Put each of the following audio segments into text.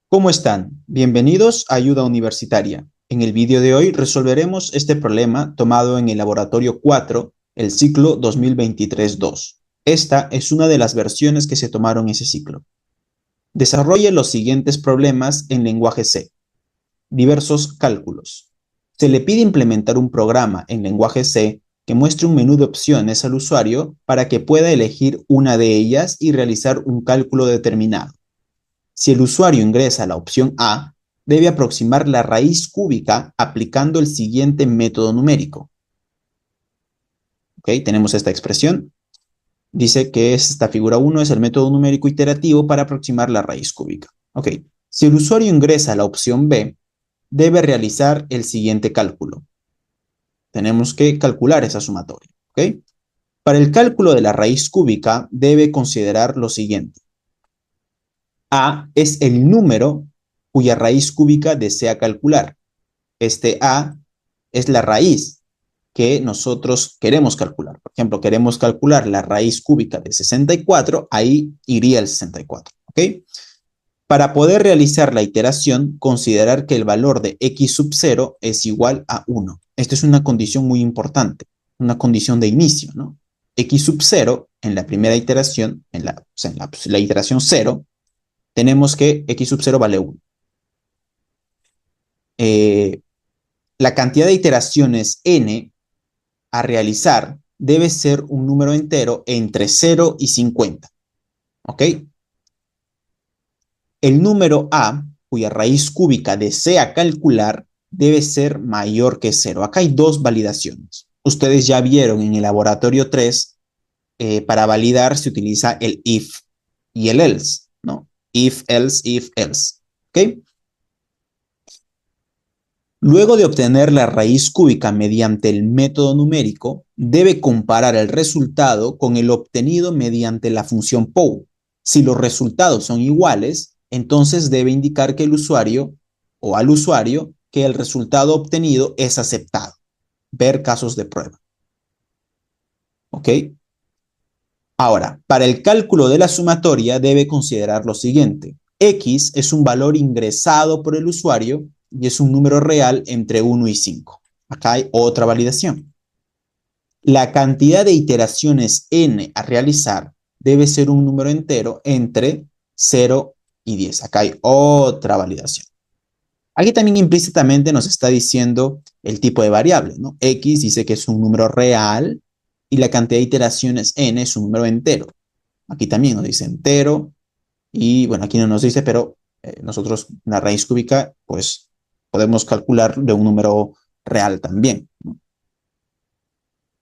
¿Cómo están? Bienvenidos a Ayuda Universitaria. En el vídeo de hoy resolveremos este problema tomado en el laboratorio 4, el ciclo 2023-2. Esta es una de las versiones que se tomaron ese ciclo. Desarrolle los siguientes problemas en lenguaje C. Diversos cálculos. Se le pide implementar un programa en lenguaje C que muestre un menú de opciones al usuario para que pueda elegir una de ellas y realizar un cálculo determinado. Si el usuario ingresa la opción A, debe aproximar la raíz cúbica aplicando el siguiente método numérico. ¿Ok? Tenemos esta expresión. Dice que esta figura 1 es el método numérico iterativo para aproximar la raíz cúbica. ¿Ok? Si el usuario ingresa la opción B, debe realizar el siguiente cálculo. Tenemos que calcular esa sumatoria. ¿Ok? Para el cálculo de la raíz cúbica, debe considerar lo siguiente. A es el número cuya raíz cúbica desea calcular. Este A es la raíz que nosotros queremos calcular. Por ejemplo, queremos calcular la raíz cúbica de 64, ahí iría el 64. ¿Ok? Para poder realizar la iteración, considerar que el valor de x sub 0 es igual a 1. Esta es una condición muy importante, una condición de inicio, ¿no? X sub 0, en la primera iteración, en la iteración 0, tenemos que x sub 0 vale 1. La cantidad de iteraciones n a realizar debe ser un número entero entre 0 y 50. ¿Ok? El número a, cuya raíz cúbica desea calcular, debe ser mayor que 0. Acá hay dos validaciones. Ustedes ya vieron en el laboratorio 3, para validar se utiliza el if y el else, ¿no? If, else. ¿Ok? Luego de obtener la raíz cúbica mediante el método numérico, debe comparar el resultado con el obtenido mediante la función POW. Si los resultados son iguales, entonces debe indicar que el usuario o al usuario que el resultado obtenido es aceptado. Ver casos de prueba. ¿Ok? Ahora, para el cálculo de la sumatoria debe considerar lo siguiente. X es un valor ingresado por el usuario y es un número real entre 1 y 5. Acá hay otra validación. La cantidad de iteraciones n a realizar debe ser un número entero entre 0 y 10. Acá hay otra validación. Aquí también implícitamente nos está diciendo el tipo de variable, ¿no? X dice que es un número real y la cantidad de iteraciones n es un número entero. Aquí también nos dice entero y bueno, aquí no nos dice, pero nosotros la raíz cúbica pues podemos calcular de un número real también, ¿no?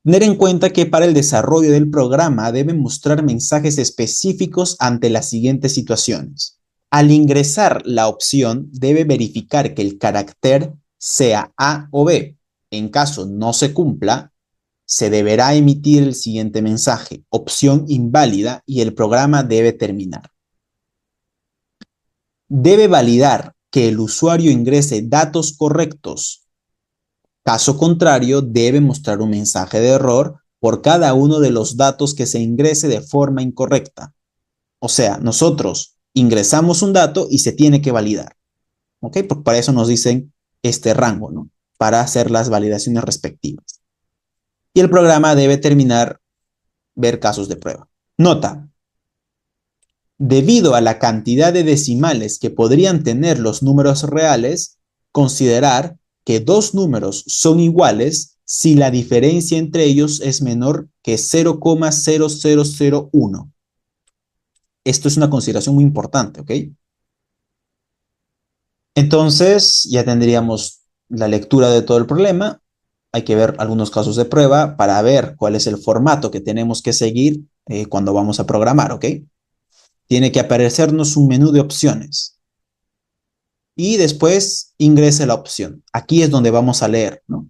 Tener en cuenta que para el desarrollo del programa deben mostrar mensajes específicos ante las siguientes situaciones. Al ingresar la opción, debe verificar que el carácter sea A o B. En caso no se cumpla, se deberá emitir el siguiente mensaje, opción inválida, y el programa debe terminar. Debe validar que el usuario ingrese datos correctos. Caso contrario, debe mostrar un mensaje de error por cada uno de los datos que se ingrese de forma incorrecta. O sea, nosotros ingresamos un dato y se tiene que validar. ¿Ok? Porque para eso nos dicen este rango, ¿no? Para hacer las validaciones respectivas. Y el programa debe terminar, ver casos de prueba. Nota. Debido a la cantidad de decimales que podrían tener los números reales, considerar que dos números son iguales si la diferencia entre ellos es menor que 0,0001. Esto es una consideración muy importante, ¿ok? Entonces, ya tendríamos la lectura de todo el problema. Hay que ver algunos casos de prueba para ver cuál es el formato que tenemos que seguir cuando vamos a programar, ¿ok? Tiene que aparecernos un menú de opciones. Y después ingrese la opción. Aquí es donde vamos a leer, ¿no?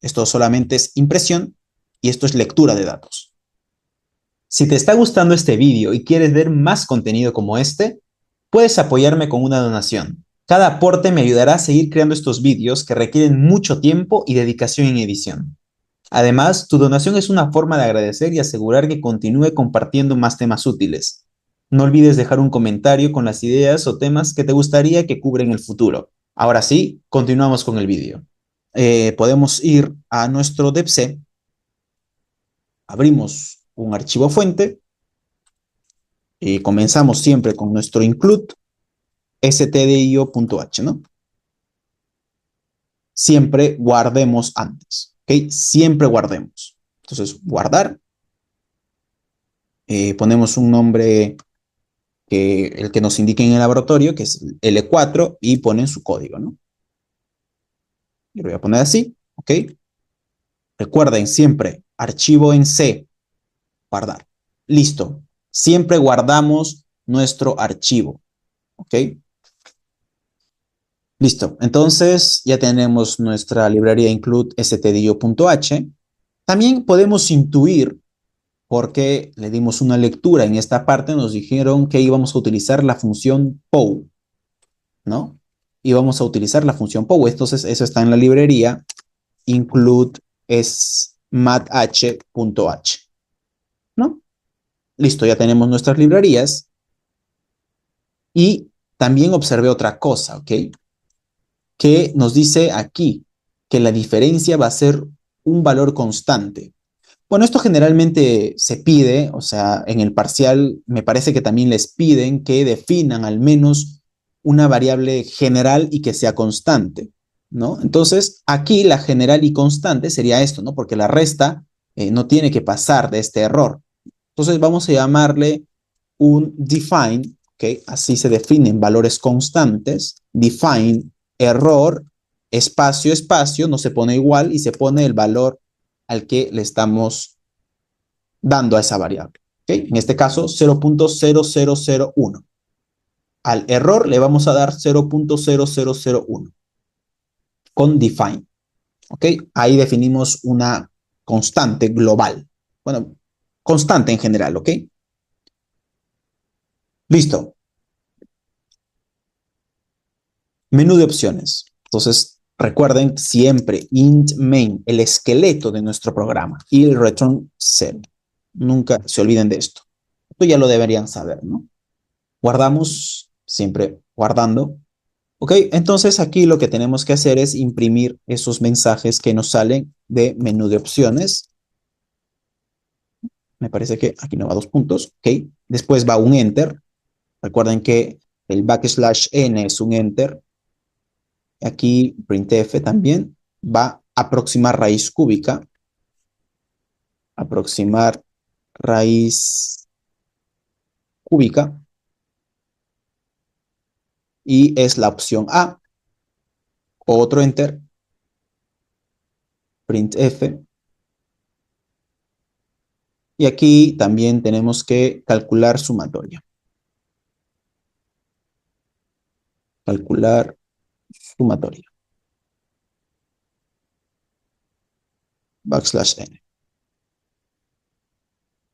Esto solamente es impresión y esto es lectura de datos. Si te está gustando este vídeo y quieres ver más contenido como este, puedes apoyarme con una donación. Cada aporte me ayudará a seguir creando estos vídeos que requieren mucho tiempo y dedicación en edición. Además, tu donación es una forma de agradecer y asegurar que continúe compartiendo más temas útiles. No olvides dejar un comentario con las ideas o temas que te gustaría que cubra en el futuro. Ahora sí, continuamos con el vídeo. Podemos ir a nuestro DevC, abrimos un archivo fuente y comenzamos siempre con nuestro include stdio.h, ¿no? Siempre guardemos antes, ¿ok? Siempre guardemos. Entonces, guardar, ponemos un nombre el que nos indique en el laboratorio, que es L4, y ponen su código, ¿no? Yo lo voy a poner así, ¿ok? Recuerden siempre, archivo en C, guardar. Listo. Siempre guardamos nuestro archivo, ¿ok? Listo. Entonces ya tenemos nuestra librería include stdio.h. También podemos intuir, porque le dimos una lectura en esta parte, nos dijeron que íbamos a utilizar la función POW, ¿no? Y vamos a utilizar la función POW. Entonces, eso está en la librería include es math.h, ¿no? Listo, ya tenemos nuestras librerías. Y también observé otra cosa, ¿ok? Que nos dice aquí que la diferencia va a ser un valor constante. Bueno, esto generalmente se pide, o sea, en el parcial me parece que también les piden que definan al menos una variable general y que sea constante, ¿no? Entonces, aquí la general y constante sería esto, ¿no? Porque la resta no tiene que pasar de este error. Entonces, vamos a llamarle un define, ¿ok? Así se definen valores constantes. Define error, espacio, espacio, no se pone igual y se pone el valor al que le estamos dando a esa variable. ¿Okay? En este caso, 0.0001. Al error le vamos a dar 0.0001 con define. ¿Ok? Ahí definimos una constante global. Bueno, constante en general, ¿ok? Listo. Menú de opciones. Entonces, recuerden siempre int main, el esqueleto de nuestro programa, y el return 0. Nunca se olviden de esto. Esto ya lo deberían saber, ¿no? Guardamos, siempre guardando. Ok, entonces aquí lo que tenemos que hacer es imprimir esos mensajes que nos salen de menú de opciones. Me parece que aquí no va dos puntos. Ok, después va un enter. Recuerden que el \n es un enter. Aquí printf también va a aproximar raíz cúbica. Aproximar raíz cúbica. Y es la opción A. Otro enter. Printf. Y aquí también tenemos que calcular sumatoria. Calcular sumatoria. \n.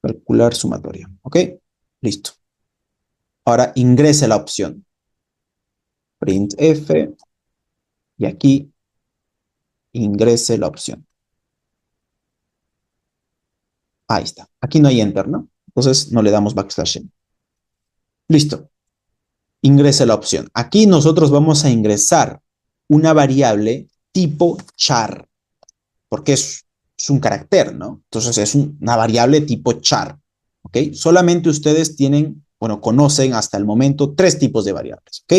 Calcular sumatoria. ¿Ok? Listo. Ahora ingrese la opción. Printf. Y aquí ingrese la opción. Ahí está. Aquí no hay enter, ¿no? Entonces no le damos \n. Listo. Ingrese la opción. Aquí nosotros vamos a ingresar una variable tipo char, porque es un carácter, ¿no? Entonces es una variable tipo char, ¿ok? Solamente ustedes tienen, bueno, conocen hasta el momento tres tipos de variables, ¿ok?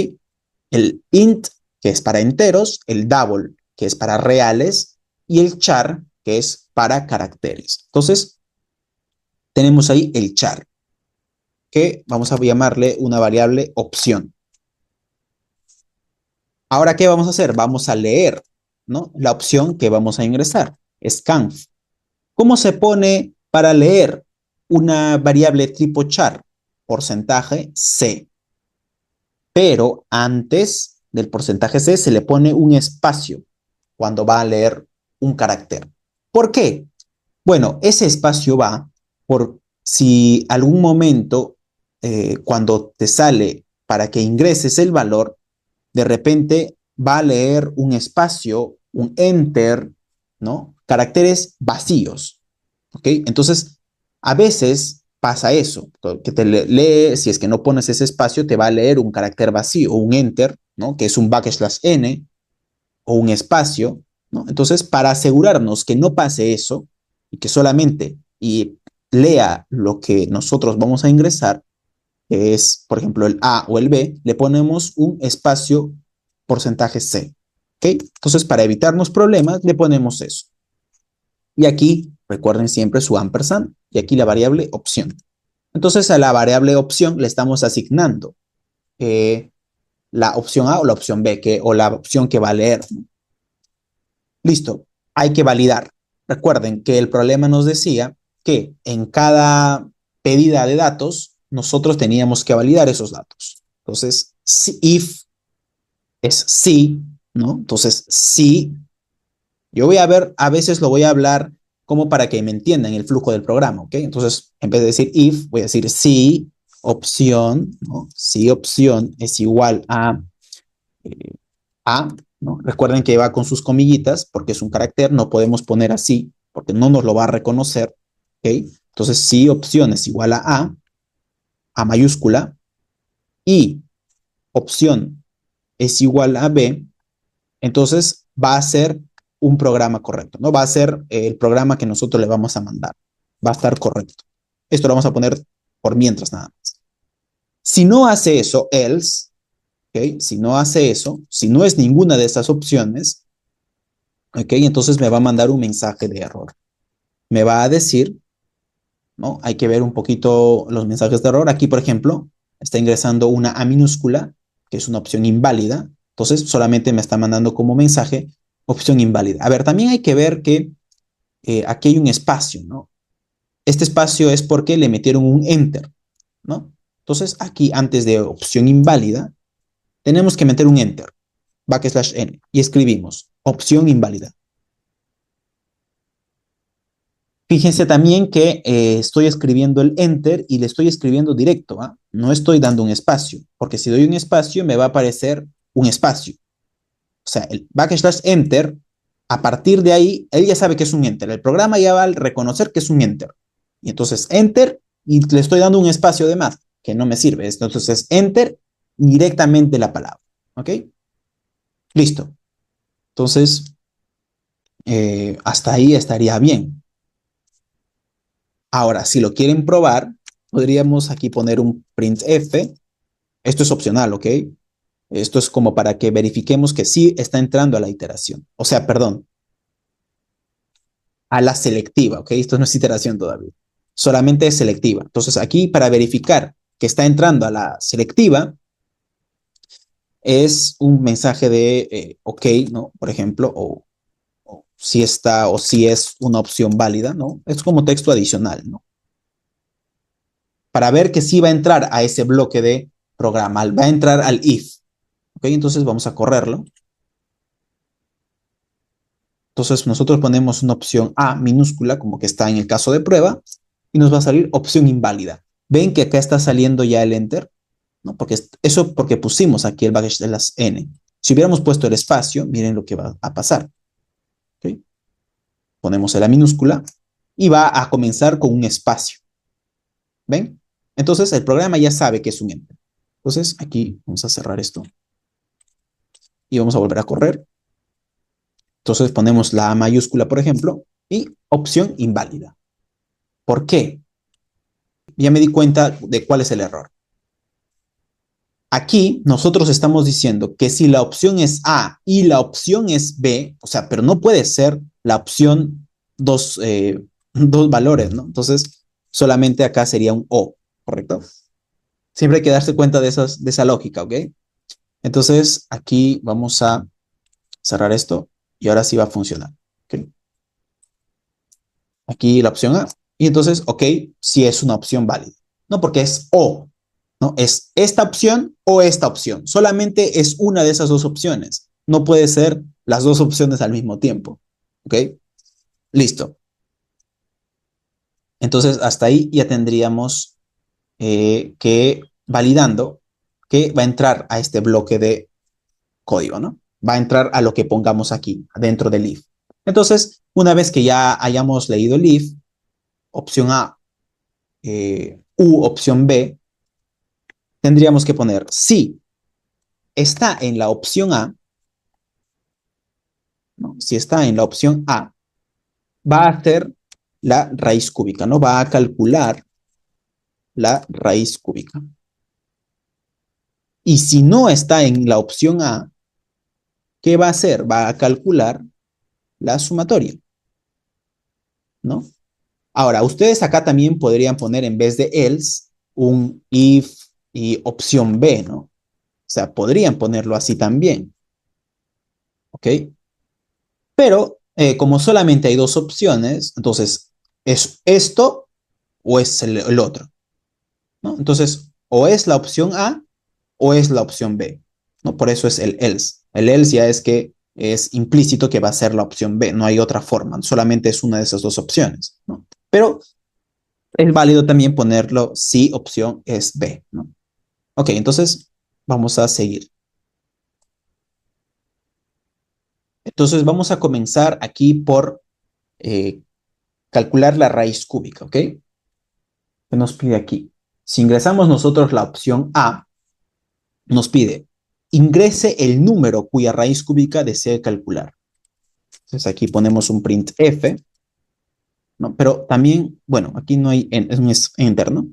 El int, que es para enteros, el double, que es para reales, y el char, que es para caracteres. Entonces, tenemos ahí el char, que vamos a llamarle una variable opción. Ahora, ¿qué vamos a hacer? Vamos a leer, ¿no? La opción que vamos a ingresar, scanf. ¿Cómo se pone para leer una variable tipo char? Porcentaje C. Pero antes del porcentaje C se le pone un espacio cuando va a leer un carácter. ¿Por qué? Bueno, ese espacio va por si algún momento cuando te sale para que ingreses el valor, de repente va a leer un espacio, un enter, ¿no? Caracteres vacíos, ¿ok? Entonces, a veces pasa eso, que te lee, si es que no pones ese espacio, te va a leer un carácter vacío o un enter, ¿no? Que es un backslash n o un espacio, ¿no? Entonces, para asegurarnos que no pase eso y que solamente lea lo que nosotros vamos a ingresar, que es, por ejemplo, el A o el B, le ponemos un espacio porcentaje C. ¿Ok? Entonces, para evitarnos problemas, le ponemos eso. Y aquí, recuerden siempre su ampersand, y aquí la variable opción. Entonces, a la variable opción le estamos asignando la opción A o la opción B, o la opción que va a leer. Listo, hay que validar. Recuerden que el problema nos decía que en cada pedida de datos, nosotros teníamos que validar esos datos. Entonces, si, if es sí, ¿no? Entonces, sí, yo voy a ver, a veces lo voy a hablar como para que me entiendan el flujo del programa, ¿ok? Entonces, en vez de decir if, voy a decir sí, opción, ¿no? Sí, opción es igual eh, a, ¿no? Recuerden que va con sus comillitas porque es un carácter, no podemos poner así porque no nos lo va a reconocer, ¿ok? Entonces, si opción es igual a mayúscula, y opción es igual a B, entonces va a ser un programa correcto, ¿no? Va a ser el programa que nosotros le vamos a mandar. Va a estar correcto. Esto lo vamos a poner por mientras nada más. Si no hace eso, else, ¿ok? Si no hace eso, si no es ninguna de estas opciones, ¿ok? Entonces me va a mandar un mensaje de error. Me va a decir, ¿no? Hay que ver un poquito los mensajes de error. Aquí, por ejemplo, está ingresando una A minúscula, que es una opción inválida. Entonces, solamente me está mandando como mensaje opción inválida. A ver, también hay que ver que aquí hay un espacio, ¿no? Este espacio es porque le metieron un enter, ¿no? Entonces, aquí antes de opción inválida, tenemos que meter un enter, backslash n, y escribimos opción inválida. Fíjense también que estoy escribiendo el enter y le estoy escribiendo directo, ¿ah? No estoy dando un espacio, porque si doy un espacio me va a aparecer un espacio. O sea, el backslash enter, a partir de ahí, él ya sabe que es un enter. El programa ya va a reconocer que es un enter. Y entonces enter y le estoy dando un espacio de más, que no me sirve. Entonces es enter directamente la palabra. ¿Ok? Listo. Entonces, hasta ahí estaría bien. Ahora, si lo quieren probar, podríamos aquí poner un printf. Esto es opcional, ¿ok? Esto es como para que verifiquemos que sí está entrando a la iteración. O sea, perdón, a la selectiva, ¿ok? Esto no es iteración todavía. Solamente es selectiva. Entonces, aquí para verificar que está entrando a la selectiva, es un mensaje de OK, ¿no? Por ejemplo, o si está o si es una opción válida, ¿no? Es como texto adicional, ¿no? Para ver que sí va a entrar a ese bloque de programa, va a entrar al if. ¿Ok? Entonces vamos a correrlo. Entonces nosotros ponemos una opción A minúscula, como que está en el caso de prueba, y nos va a salir opción inválida. ¿Ven que acá está saliendo ya el enter? ¿No? Porque eso porque pusimos aquí el backslash de las n. Si hubiéramos puesto el espacio, miren lo que va a pasar. ¿Ok? Ponemos la minúscula y va a comenzar con un espacio. ¿Ven? Entonces el programa ya sabe que es un enter. Entonces aquí vamos a cerrar esto y vamos a volver a correr. Entonces ponemos la A mayúscula, por ejemplo, y opción inválida. ¿Por qué? Ya me di cuenta de cuál es el error. Aquí nosotros estamos diciendo que si la opción es A y la opción es B, o sea, pero no puede ser la opción dos valores, ¿no? Entonces, solamente acá sería un O, ¿correcto? Siempre hay que darse cuenta de esa lógica, ¿ok? Entonces, aquí vamos a cerrar esto y ahora sí va a funcionar. ¿Okay? Aquí la opción A. Y entonces, OK, si es una opción válida. No, porque es O. ¿No? Es esta opción o esta opción. Solamente es una de esas dos opciones. No puede ser las dos opciones al mismo tiempo. ¿Ok? Listo. Entonces, hasta ahí ya tendríamos que validando que va a entrar a este bloque de código, ¿no? Va a entrar a lo que pongamos aquí, dentro del if. Entonces, una vez que ya hayamos leído el if, opción A u opción B, tendríamos que poner si está en la opción A, ¿no? Si está en la opción A, va a hacer la raíz cúbica, ¿no? Va a calcular la raíz cúbica. Y si no está en la opción A, ¿qué va a hacer? Va a calcular la sumatoria, ¿no? Ahora, ustedes acá también podrían poner en vez de else un if y opción B, ¿no? O sea, podrían ponerlo así también, ¿ok? Pero como solamente hay dos opciones, entonces es esto o es el otro, ¿no? Entonces, o es la opción A o es la opción B, ¿no? Por eso es el else. El else ya es que es implícito que va a ser la opción B, no hay otra forma, solamente es una de esas dos opciones, ¿no? Pero es válido también ponerlo si opción es B, ¿no? Ok, entonces vamos a seguir. Entonces vamos a comenzar aquí por eh, calcular la raíz cúbica, ¿ok? ¿Qué nos pide aquí? Si ingresamos nosotros la opción A, nos pide ingrese el número cuya raíz cúbica desee calcular. Entonces aquí ponemos un printf, ¿no? Pero también, bueno, aquí no hay, es un enter, ¿no?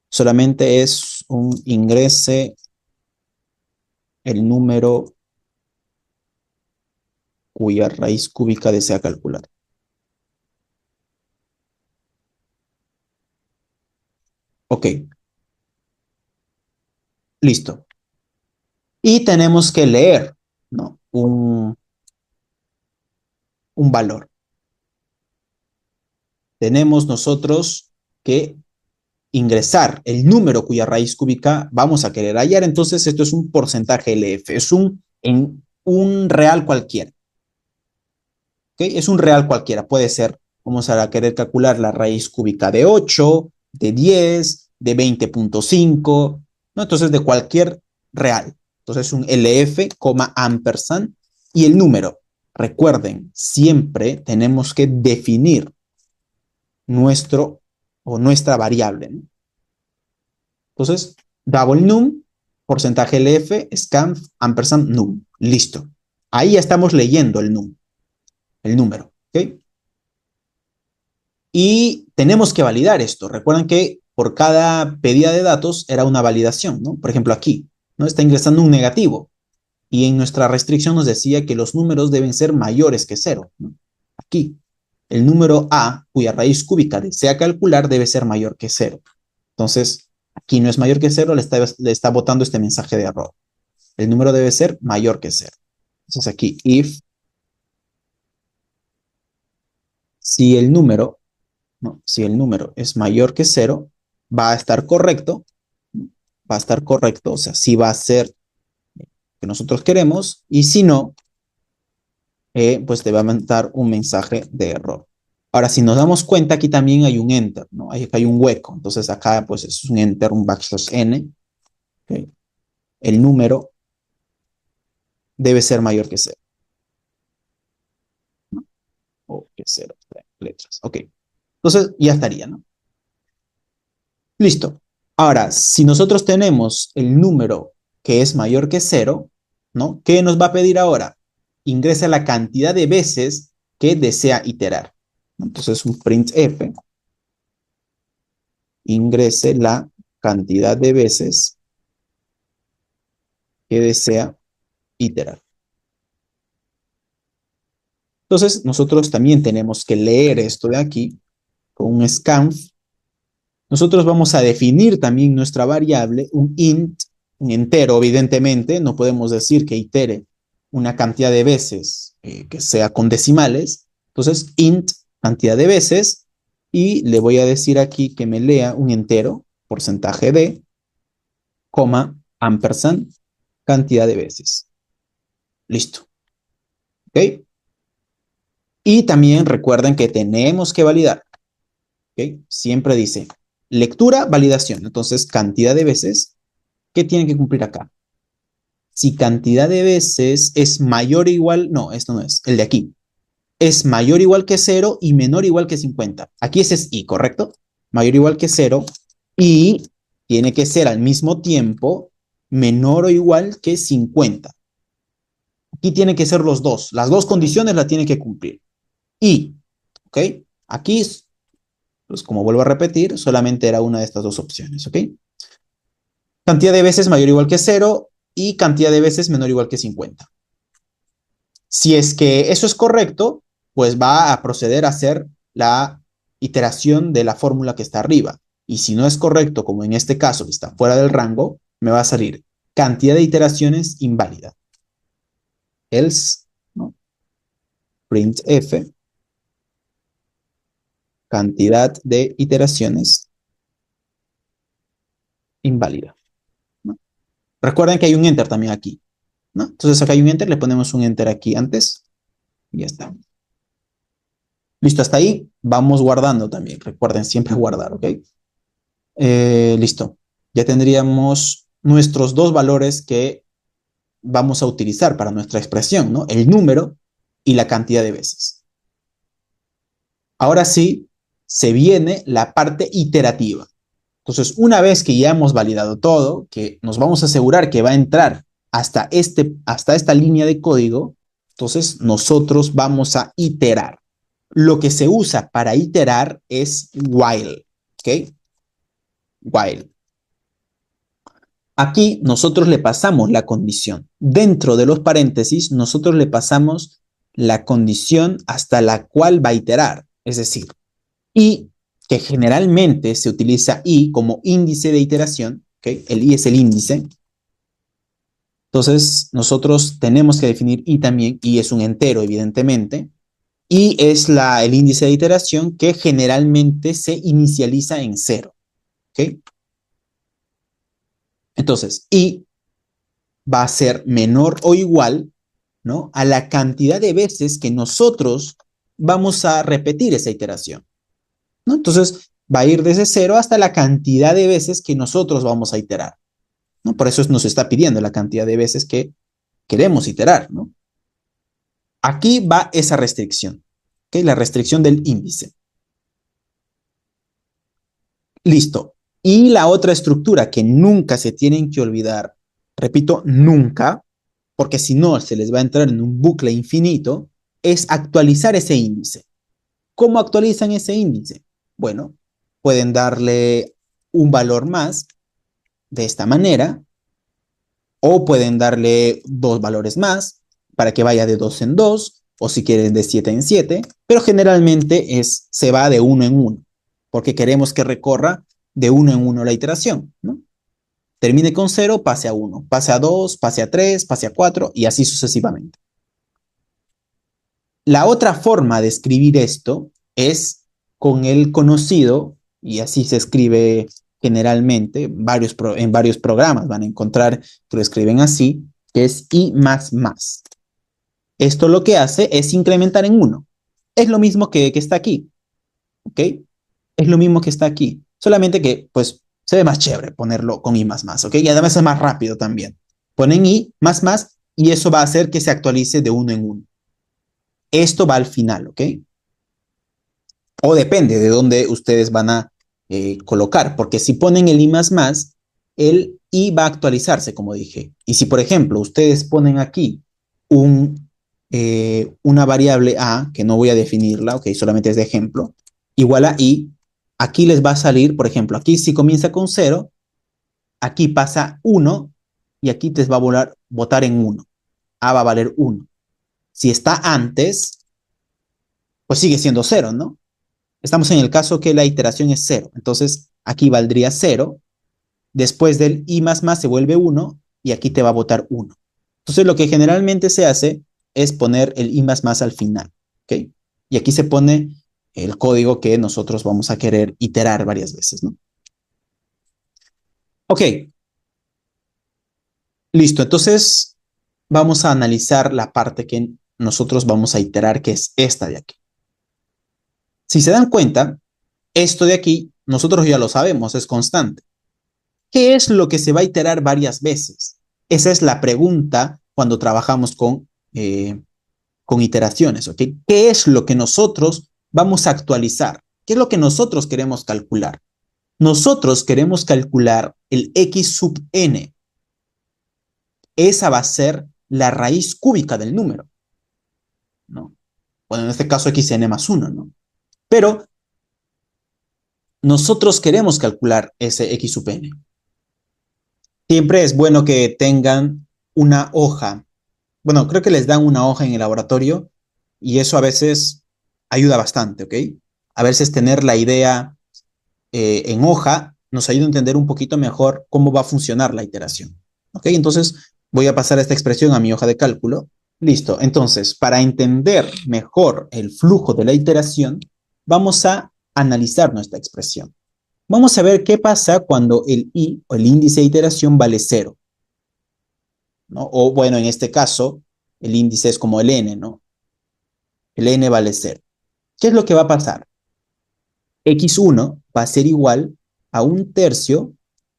Solamente es un ingrese el número cuya raíz cúbica desea calcular. Ok, listo. Y tenemos que leer, ¿no? Un valor. Tenemos nosotros que ingresar el número cuya raíz cúbica vamos a querer hallar. Entonces, esto es un porcentaje LF, es un real cualquiera. ¿Okay? Es un real cualquiera. Puede ser, vamos a querer calcular la raíz cúbica de 8, de 10, de 20.5, ¿no? Entonces, de cualquier real. Entonces, es un LF, ampersand y el número. Recuerden, siempre tenemos que definir nuestro o nuestra variable, ¿no? Entonces, double num, porcentaje LF, scanf, ampersand, num. Listo. Ahí ya estamos leyendo el num, el número. ¿Ok? Y tenemos que validar esto. Recuerden que por cada pedida de datos era una validación, ¿no? Por ejemplo, aquí, ¿no? Está ingresando un negativo. Y en nuestra restricción nos decía que los números deben ser mayores que cero, ¿no? Aquí, el número A, cuya raíz cúbica desea calcular, debe ser mayor que cero. Entonces, aquí no es mayor que cero, le está botando este mensaje de error. El número debe ser mayor que cero. Entonces aquí, if, si el número, no, si el número es mayor que cero, va a estar correcto, va a estar correcto, o sea, sí va a ser que nosotros queremos, y si no, pues te va a mandar un mensaje de error. Ahora, si nos damos cuenta, aquí también hay un enter, ¿no? Hay un hueco, entonces acá pues es un enter, un backslash n, ¿okay? El número debe ser mayor que cero, ¿no? O que cero, letras, ok. Entonces ya estaría, ¿no? Listo. Ahora, si nosotros tenemos el número que es mayor que cero, ¿no? ¿Qué nos va a pedir ahora? Ingresa la cantidad de veces que desea iterar. Entonces, un printf ingrese la cantidad de veces que desea iterar. Entonces, nosotros también tenemos que leer esto de aquí con un scanf. Nosotros vamos a definir también nuestra variable, un int, un entero, evidentemente. No podemos decir que itere una cantidad de veces que sea con decimales. Entonces, int, cantidad de veces, y le voy a decir aquí que me lea un entero, porcentaje de, coma, ampersand, cantidad de veces. Listo. ¿Ok? Y también recuerden que tenemos que validar. ¿Ok? Siempre dice lectura, validación. Entonces, cantidad de veces, ¿qué tienen que cumplir acá? Si cantidad de veces es mayor o igual, no, esto no es, el de aquí. es mayor o igual que 0 y menor o igual que 50. Aquí ese es i, ¿correcto? Mayor o igual que 0 y tiene que ser al mismo tiempo menor o igual que 50. Aquí tienen que ser los dos. Las dos condiciones las tiene que cumplir. Y, ¿ok? Aquí, pues como vuelvo a repetir, solamente era una de estas dos opciones, ¿ok? Cantidad de veces mayor o igual que 0 y cantidad de veces menor o igual que 50. Si es que eso es correcto, pues va a proceder a hacer la iteración de la fórmula que está arriba. Y si no es correcto, como en este caso, que está fuera del rango, me va a salir cantidad de iteraciones inválida. Else, ¿no? Printf, cantidad de iteraciones inválida, ¿no? Recuerden que hay un enter también aquí, ¿no? Entonces acá hay un enter, le ponemos un enter aquí antes y ya está. Listo, hasta ahí vamos guardando también. Recuerden siempre guardar, ¿ok? Listo. Ya tendríamos nuestros dos valores que vamos a utilizar para nuestra expresión, ¿no? El número y la cantidad de veces. Ahora sí, se viene la parte iterativa. Entonces, una vez que ya hemos validado todo, que nos vamos a asegurar que va a entrar hasta esta línea de código, entonces nosotros vamos a iterar. Lo que se usa para iterar es while, ¿ok? While. Aquí nosotros le pasamos la condición. Dentro de los paréntesis, nosotros le pasamos la condición hasta la cual va a iterar. Es decir, y que generalmente se utiliza i como índice de iteración. ¿Okay? El i es el índice. Entonces, nosotros tenemos que definir i también. I es un entero, evidentemente. Y es el índice de iteración que generalmente se inicializa en 0. ¿Okay? Entonces, i va a ser menor o igual, ¿no?, a la cantidad de veces que nosotros vamos a repetir esa iteración, ¿no? Entonces, va a ir desde 0 hasta la cantidad de veces que nosotros vamos a iterar, ¿no? Por eso nos está pidiendo la cantidad de veces que queremos iterar, ¿no? Aquí va esa restricción, ¿ok? La restricción del índice. Listo. Y la otra estructura que nunca se tienen que olvidar, repito, nunca, porque si no se les va a entrar en un bucle infinito, es actualizar ese índice. ¿Cómo actualizan ese índice? Bueno, pueden darle un valor más de esta manera, o pueden darle dos valores más para que vaya de 2 en 2, o si quieren de 7 en 7, pero generalmente se va de 1 en 1, porque queremos que recorra de 1 en 1 la iteración, ¿no? Termine con 0, pase a 1, pase a 2, pase a 3, pase a 4 y así sucesivamente. La otra forma de escribir esto es con el conocido, y así se escribe generalmente, en varios programas van a encontrar que lo escriben así, que es i más más. Esto lo que hace es incrementar en 1. Es lo mismo que está aquí, ¿ok? Es lo mismo que está aquí, solamente que pues se ve más chévere ponerlo con i más más, ¿ok? Y además es más rápido también. Ponen i más más y eso va a hacer que se actualice de 1 en 1. Esto va al final, ¿ok? O depende de dónde ustedes van a colocar, porque si ponen el i más más, el i va a actualizarse, como dije. Y si, por ejemplo, ustedes ponen aquí una variable a, que no voy a definirla, ok, solamente es de ejemplo, igual a i, aquí les va a salir, por ejemplo, aquí si comienza con 0, aquí pasa 1 y aquí les va a votar en 1. A va a valer 1. Si está antes, pues sigue siendo 0, ¿no? Estamos en el caso que la iteración es 0. Entonces, aquí valdría 0. Después del i más más se vuelve 1 y aquí te va a votar 1. Entonces, lo que generalmente se hace es poner el i más más al final. ¿Ok? Y aquí se pone el código que nosotros vamos a querer iterar varias veces, ¿no? Ok. Listo. Entonces, vamos a analizar la parte que nosotros vamos a iterar, que es esta de aquí. Si se dan cuenta, esto de aquí, nosotros ya lo sabemos, es constante. ¿Qué es lo que se va a iterar varias veces? Esa es la pregunta cuando trabajamos con con iteraciones, ¿ok? ¿Qué es lo que nosotros vamos a actualizar? ¿Qué es lo que nosotros queremos calcular? Nosotros queremos calcular el x sub n. Esa va a ser la raíz cúbica del número, ¿no? Bueno, en este caso xn más 1, ¿no? Pero nosotros queremos calcular ese x sub n. Siempre es bueno que tengan una hoja. Bueno, creo que les dan una hoja en el laboratorio y eso a veces ayuda bastante, ¿ok? A veces tener la idea en hoja nos ayuda a entender un poquito mejor cómo va a funcionar la iteración, ¿ok? Entonces voy a pasar esta expresión a mi hoja de cálculo. Listo. Entonces, para entender mejor el flujo de la iteración, vamos a analizar nuestra expresión. Vamos a ver qué pasa cuando el i, o el índice de iteración, vale 0, ¿no? O bueno, en este caso, el índice es como el n, ¿no? El n vale 0. ¿Qué es lo que va a pasar? X1 va a ser igual a 1/3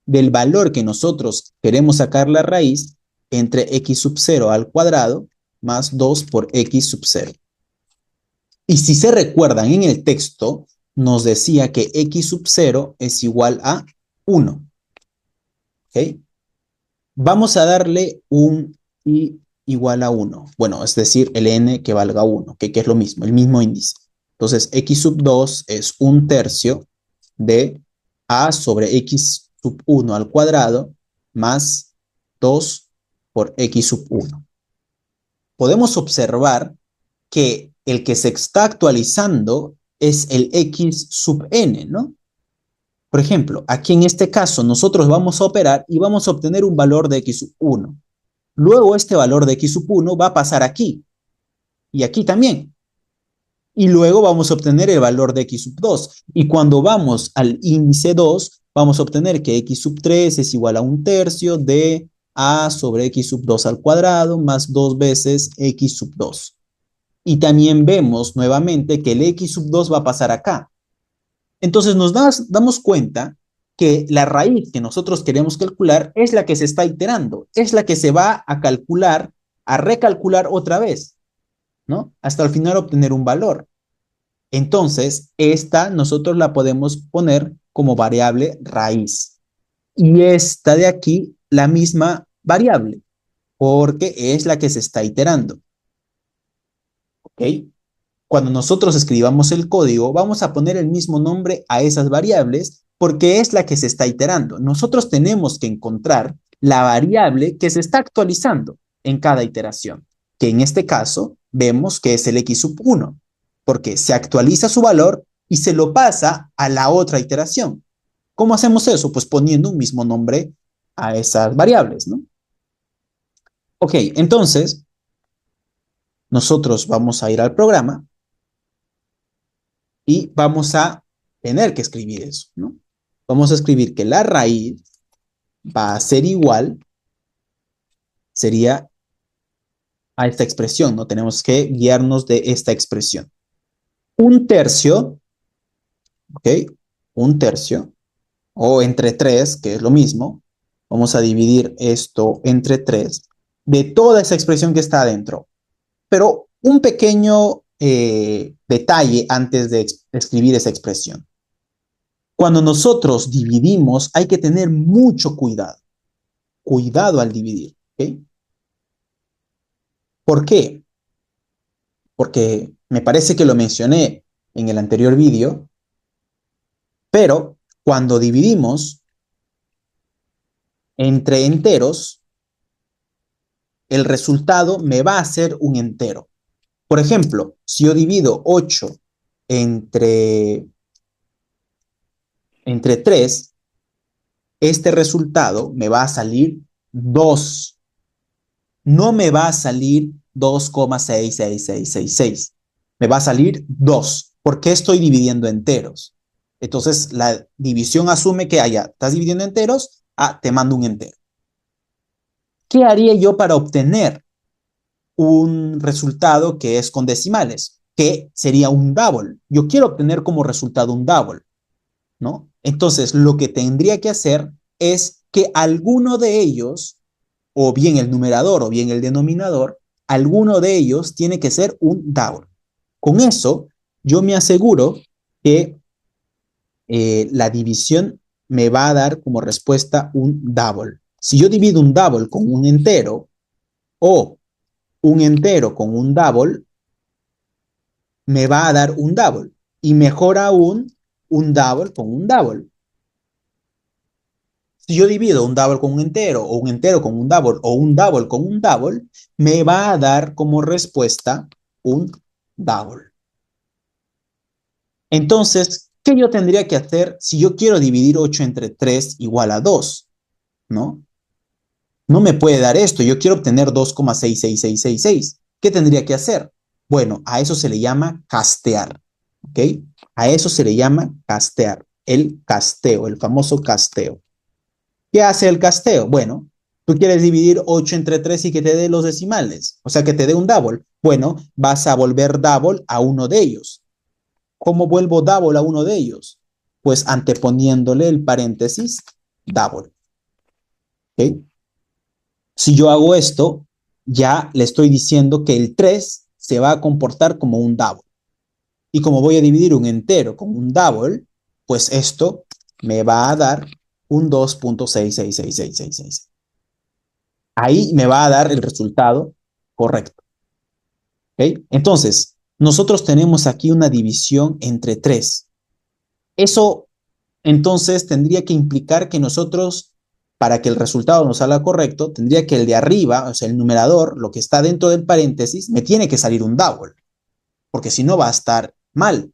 del valor que nosotros queremos sacar la raíz entre x sub 0 al cuadrado más 2 por x sub 0. Y si se recuerdan en el texto, nos decía que x sub 0 es igual a 1. ¿Ok? Vamos a darle un i igual a 1. Bueno, es decir, el n que valga 1, que es lo mismo, el mismo índice. Entonces, x sub 2 es 1/3 de a sobre x sub 1 al cuadrado más 2 por x sub 1. Podemos observar que el que se está actualizando es el x sub n, ¿no? Por ejemplo, aquí en este caso nosotros vamos a operar y vamos a obtener un valor de x sub 1. Luego este valor de x sub 1 va a pasar aquí y aquí también. Y luego vamos a obtener el valor de x sub 2. Y cuando vamos al índice 2, vamos a obtener que x sub 3 es igual a 1/3 de a sobre x sub 2 al cuadrado más 2 veces x sub 2. Y también vemos nuevamente que el x sub 2 va a pasar acá. Entonces nos damos cuenta que la raíz que nosotros queremos calcular es la que se está iterando, es la que se va a calcular, a recalcular otra vez, ¿no? Hasta al final obtener un valor. Entonces, esta nosotros la podemos poner como variable raíz. Y esta de aquí, la misma variable, porque es la que se está iterando. ¿Ok? Cuando nosotros escribamos el código, vamos a poner el mismo nombre a esas variables porque es la que se está iterando. Nosotros tenemos que encontrar la variable que se está actualizando en cada iteración, que en este caso vemos que es el x sub 1, porque se actualiza su valor y se lo pasa a la otra iteración. ¿Cómo hacemos eso? Pues poniendo un mismo nombre a esas variables, ¿no? Ok, entonces nosotros vamos a ir al programa y vamos a tener que escribir eso, ¿no? Vamos a escribir que la raíz va a ser igual, sería a esta expresión, ¿no? Tenemos que guiarnos de esta expresión. 1/3, ¿ok? 1/3, o entre 3, que es lo mismo. Vamos a dividir esto entre 3 de toda esa expresión que está adentro. Pero un pequeño detalle antes de escribir esa expresión. Cuando nosotros dividimos, hay que tener mucho cuidado. Cuidado al dividir, ¿ok? ¿Por qué? Porque me parece que lo mencioné en el anterior vídeo, pero cuando dividimos entre enteros, el resultado me va a ser un entero. Por ejemplo, si yo divido 8 entre 3, este resultado me va a salir 2. No me va a salir 2,66666. Me va a salir 2. ¿Por qué estoy dividiendo enteros? Entonces, la división asume que allá estás dividiendo enteros, te mando un entero. ¿Qué haría yo para obtener un resultado que es con decimales? Que sería un double. Yo quiero obtener como resultado un double, ¿no? Entonces, lo que tendría que hacer es que alguno de ellos, o bien el numerador o bien el denominador, alguno de ellos tiene que ser un double. Con eso, yo me aseguro que la división me va a dar como respuesta un double. Si yo divido un double con un entero o un entero con un double, me va a dar un double. Y mejor aún, un double con un double. Si yo divido un double con un entero, o un entero con un double, o un double con un double, me va a dar como respuesta un double. Entonces, ¿qué yo tendría que hacer si yo quiero dividir 8 entre 3 igual a 2? ¿No? No me puede dar esto. Yo quiero obtener 2,66666. ¿Qué tendría que hacer? Bueno, a eso se le llama castear. ¿Ok? A eso se le llama castear. El casteo, el famoso casteo. ¿Qué hace el casteo? Bueno, tú quieres dividir 8 entre 3 y que te dé los decimales, o sea, que te dé un double. Bueno, vas a volver double a uno de ellos. ¿Cómo vuelvo double a uno de ellos? Pues anteponiéndole el paréntesis double. ¿Ok? Si yo hago esto, ya le estoy diciendo que el 3 se va a comportar como un double. Y como voy a dividir un entero con un double, pues esto me va a dar un 2,66666. Ahí me va a dar el resultado correcto. ¿Okay? Entonces, nosotros tenemos aquí una división entre 3. Eso entonces tendría que implicar que nosotros, para que el resultado nos salga correcto, tendría que el de arriba, o sea, el numerador, lo que está dentro del paréntesis, me tiene que salir un double, porque si no va a estar mal,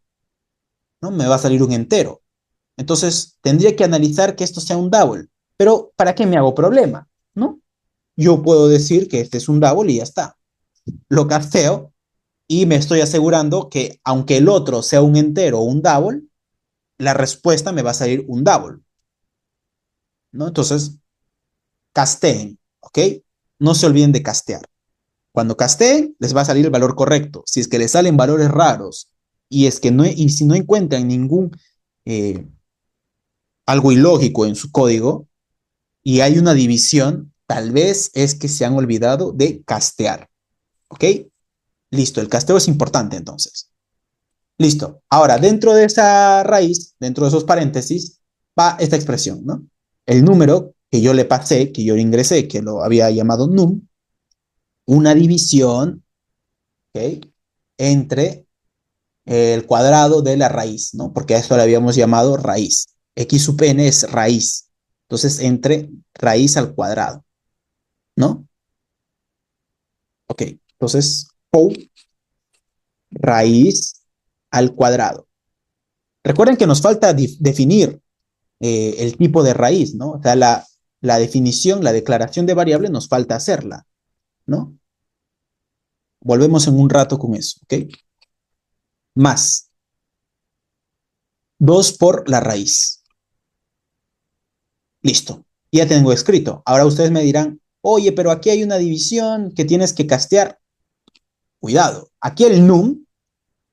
¿no? Me va a salir un entero. Entonces, tendría que analizar que esto sea un double. Pero, ¿para qué me hago problema? ¿No? Yo puedo decir que este es un double y ya está. Lo casteo y me estoy asegurando que aunque el otro sea un entero o un double, la respuesta me va a salir un double, ¿no? Entonces, casteen, ¿ok? No se olviden de castear. Cuando casteen, les va a salir el valor correcto. Si es que les salen valores raros y si no encuentran ningún algo ilógico en su código y hay una división, tal vez es que se han olvidado de castear, ¿ok? Listo, el casteo es importante entonces. Listo. Ahora, dentro de esa raíz, dentro de esos paréntesis, va esta expresión, ¿no? El número que yo le pasé, que yo le ingresé, que lo había llamado num, una división, ¿ok? Entre el cuadrado de la raíz, ¿no? Porque a esto le habíamos llamado raíz. X sub n es raíz. Entonces, entre raíz al cuadrado, ¿no? Ok. Entonces, o raíz al cuadrado. Recuerden que nos falta definir el tipo de raíz, ¿no? O sea, la definición, la declaración de variable nos falta hacerla, ¿no? Volvemos en un rato con eso, ¿ok? Más 2 por la raíz. Listo. Ya tengo escrito. Ahora ustedes me dirán, oye, pero aquí hay una división que tienes que castear. Cuidado. Aquí el num,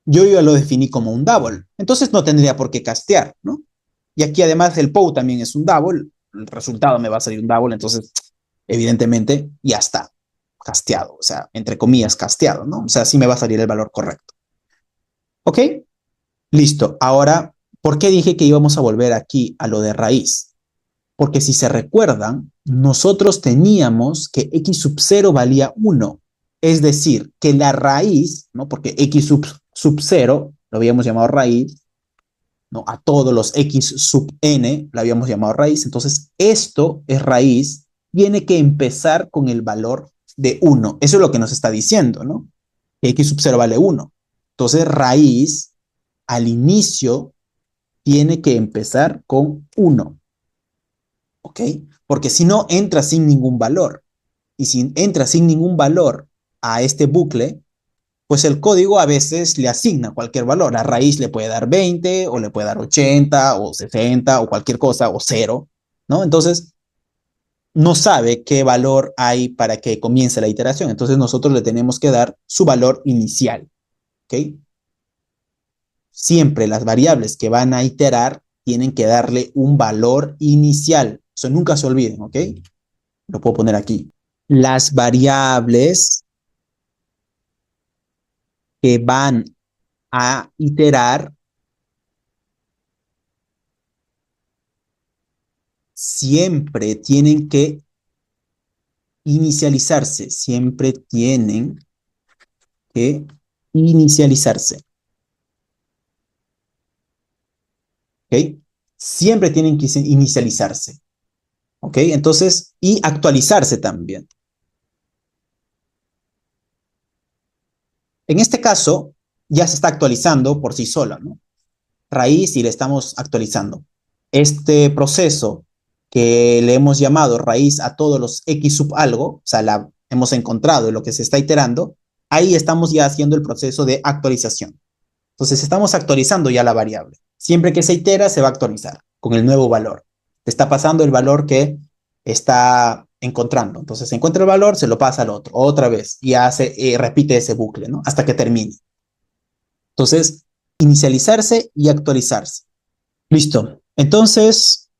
yo ya lo definí como un double. Entonces no tendría por qué castear, ¿no? Y aquí además el POU también es un double. El resultado me va a salir un double. Entonces, evidentemente, ya está casteado. O sea, entre comillas, casteado, ¿no? O sea, sí me va a salir el valor correcto. ¿Ok? Listo. Ahora, ¿por qué dije que íbamos a volver aquí a lo de raíz? Porque si se recuerdan, nosotros teníamos que x sub 0 valía 1. Es decir, que la raíz, ¿no? Porque x sub 0 lo habíamos llamado raíz, ¿no? A todos los x sub n lo habíamos llamado raíz. Entonces, esto es raíz, tiene que empezar con el valor de 1. Eso es lo que nos está diciendo, ¿no? Que x sub 0 vale 1. Entonces, raíz al inicio tiene que empezar con 1. ¿Ok? Porque si no, entra sin ningún valor. Y si entra sin ningún valor a este bucle, pues el código a veces le asigna cualquier valor. La raíz le puede dar 20 o le puede dar 80 o 60 o cualquier cosa o 0, ¿no? Entonces, no sabe qué valor hay para que comience la iteración. Entonces, nosotros le tenemos que dar su valor inicial, ¿ok? Siempre las variables que van a iterar tienen que darle un valor inicial. Eso nunca se olviden, ¿ok? Lo puedo poner aquí. Las variables que van a iterar siempre tienen que inicializarse, siempre tienen que inicializarse, ¿ok? Siempre tienen que inicializarse, ¿ok? Entonces, y actualizarse también. En este caso, ya se está actualizando por sí sola, ¿no? Raíz y le estamos actualizando. Este proceso que le hemos llamado raíz a todos los x sub algo, o sea, la hemos encontrado lo que se está iterando, ahí estamos ya haciendo el proceso de actualización. Entonces estamos actualizando ya la variable. Siempre que se itera se va a actualizar con el nuevo valor. Te está pasando el valor que está encontrando. Entonces se encuentra el valor, se lo pasa al otro, otra vez, y hace, repite ese bucle, ¿no? Hasta que termine. Entonces, inicializarse y actualizarse. Listo. Entonces,